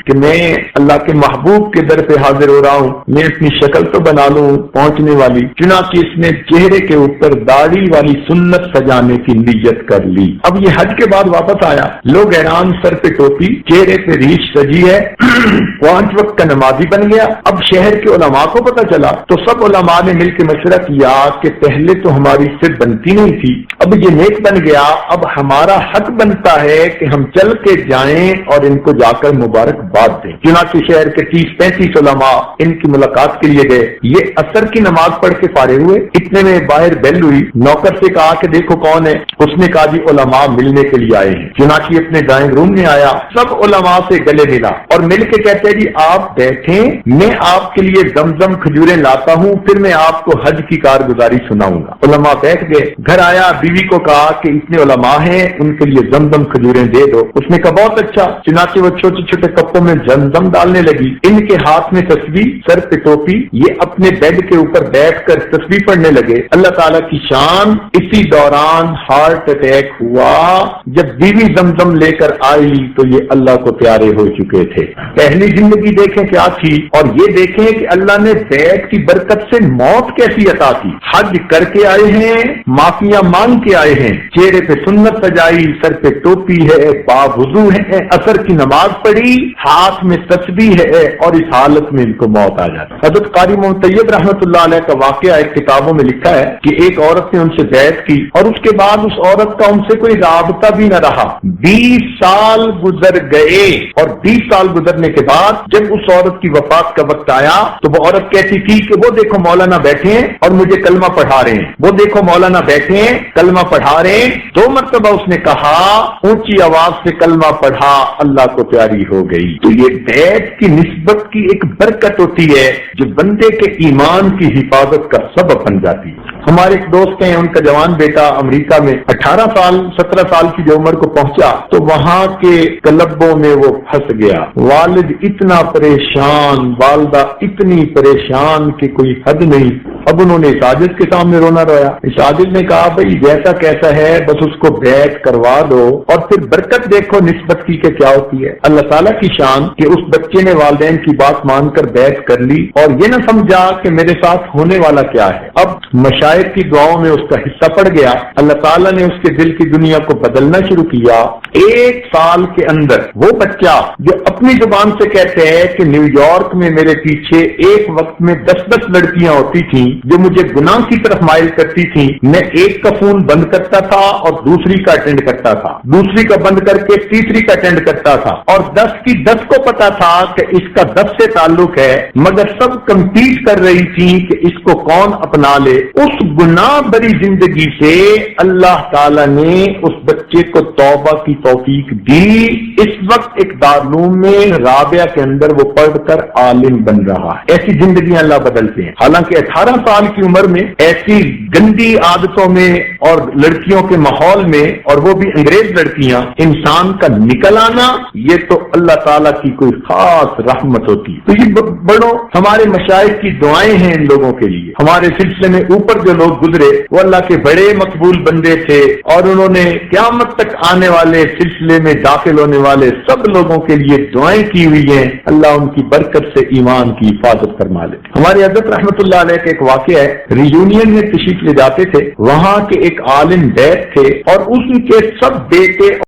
کہ میں اللہ کے محبوب کے در پہ حاضر ہو رہا ہوں، میں اپنی شکل تو بنا لوں پہنچنے والی۔ چنانچہ اس نے چہرے کے اوپر داڑھی والی سنت سجانے کی نیت کر لی۔ اب یہ حج کے بعد واپس آیا، لوگ حیران، سر پہ ٹوپی، چہرے پہ ریش سجی ہے، 5 وقت کا نمازی بن گیا۔ اب شہر کے علماء کو پتا چلا تو سب علماء نے مل کے مشورہ کیا کہ پہلے تو ہماری سے بنتی نہیں تھی، اب یہ نیک بن گیا، اب ہمارا حق بنتا ہے کہ ہم چل کے جائیں اور ان کو جا کر مبارکباد دیں۔ چنانچہ شہر کے 30-35 علماء ان کی ملاقات کے لیے گئے۔ یہ عصر کی نماز پڑھ کے فارغ ہوئے، اتنے میں باہر بیل ہوئی، نوکر سے کہا کہ دیکھو کون ہے؟ اس نے کہا جی علماء ملنے کے لیے آئے ہیں۔ چنانچہ اپنے ڈرائنگ روم میں آیا، سب علماء سے گلے ملا اور مل کے کہتے ہیں جی آپ بیٹھیں، میں آپ کے لیے زمزم کھجوریں لاتا ہوں، پھر میں آپ کو حج کی کارگزاری سناؤں گا۔ علماء بیٹھ گئے، گھر آیا، بیوی کو کہا کہ اتنے علماء ہیں ان کے لیے زمزم کھجوریں دے دو۔ اس نے کہا بہت اچھا۔ چنانچہ وہ چھوٹے چھوٹے کپوں میں زمزم ڈالنے لگی، ان کے ہاتھ میں تسبیح، سر پہ ٹوپی، یہ اپنے بیڈ کے اوپر بیٹھ کر تسبیح پڑھنے لگے۔ اللہ تعالیٰ کی شان، اسی دوران ہارٹ اٹیک ہوا۔ جب بیوی زمزم لے کر آئی تو یہ اللہ کو پیارے ہو چکے تھے۔ پہلی زندگی دیکھیں کیا تھی اور یہ دیکھیں کہ اللہ نے بیت کی برکت سے موت کیسی عطا کی۔ حج کر کے آئے ہیں، معافیاں مانگ کے آئے ہیں، چہرے پہ سنت سجائی، سر پہ ٹوپی ہے، باوضو ہے، عصر کی نماز پڑھی، ہاتھ میں تسبیح ہے اور اس حالت میں ان کو موت آ جاتی۔ حضرت قاری محمد طیب رحمۃ اللہ علیہ کا واقعہ ایک کتابوں میں لکھا ہے کہ ایک عورت نے ان سے بیعت کی اور اس کے بعد اس عورت کا ان سے کوئی رابطہ بھی نہ رہا۔ 20 سال گزر گئے اور 20 سال گزرنے کے بعد جب اس عورت کی وفات کا وقت آیا تو وہ عورت کہتی تھی کہ وہ دیکھو مولانا بیٹھے ہیں اور مجھے کلمہ پڑھا رہے ہیں، وہ دیکھو مولانا بیٹھے ہیں کلمہ پڑھا رہے ہیں۔ 2 مرتبہ اس نے کہا، اونچی آواز سے کلمہ پڑھا، اللہ کو پیاری ہو گئی۔ تو یہ بیعت کی نسبت کی ایک برکت ہوتی ہے جو بندے کے ایمان کی حفاظت کا سبب بن جاتی ہے۔ ہمارے ایک دوست ہیں، ان کا جوان بیٹا امریکہ میں 18 سال 17 سال کی جو عمر کو پہنچا تو وہاں کے کلبوں میں وہ پھنس گیا۔ والد اتنا پریشان، والدہ اتنی پریشان کہ کوئی حد نہیں۔ اب انہوں نے ساجد کے سامنے رونا رویا۔ ساجد نے کہا بھائی جیسا کیسا ہے بس اس کو بیعت کروا دو اور پھر برکت دیکھو نسبت کی کہ کیا ہوتی ہے۔ اللہ تعالیٰ کی شان کہ اس بچے نے والدین کی بات مان کر بیعت کر لی اور یہ نہ سمجھا کہ میرے ساتھ ہونے والا کیا ہے۔ اب مشائخ کی دعاؤں میں اس کا حصہ پڑ گیا، اللہ تعالیٰ نے اس کے دل کی دنیا کو بدلنا شروع کیا۔ 1 سال کے اندر وہ بچہ جو اپنی زبان سے کہتے ہیں کہ نیو یارک میں میرے پیچھے ایک وقت میں 10 لڑکیاں ہوتی تھیں جو مجھے گناہ کی طرف مائل کرتی تھیں، میں ایک کا فون بند کرتا تھا اور دوسری کا اٹینڈ کرتا تھا، دوسری کا بند کر کے تیسری کا اٹینڈ کرتا تھا، اور 10 کی 10 کو پتا تھا کہ اس کا 10 سے تعلق ہے، مگر سب کمپیٹ کر رہی تھی کہ اس کو کون اپنا لے۔ اس گناہ بری زندگی سے اللہ تعالیٰ نے اس بچے کو توبہ کی توفیق دی۔ اس وقت ایک دارالعلوم میں رابعہ کے اندر وہ پڑھ کر عالم بن رہا ہے۔ ایسی زندگیاں اللہ بدلتے ہیں۔ حالانکہ 18 سال کی عمر میں ایسی گندی عادتوں میں اور لڑکیوں کے ماحول میں، اور وہ بھی انگریز لڑکیاں، انسان کا نکل آنا، یہ تو اللہ تعالیٰ کی کوئی خاص رحمت ہوتی ہے۔ تو یہ بڑوں ہمارے مشائخ کی دعائیں ہیں ان لوگوں کے لیے۔ ہمارے سلسلے میں اوپر جو لوگ گزرے وہ اللہ کے بڑے مقبول بندے تھے، اور انہوں نے قیامت تک آنے والے سلسلے میں داخل ہونے والے سب لوگوں کے لیے دعائیں کی ہوئی ہیں، اللہ ان کی برکت سے ایمان کی حفاظت فرما لے۔ ہمارے حضرت رحمت اللہ علیہ کا ایک واقعہ ہے، ریونین میں تشریف لے جاتے تھے، وہاں کے ایک عالم بیت تھے اور اس کے سب بیٹے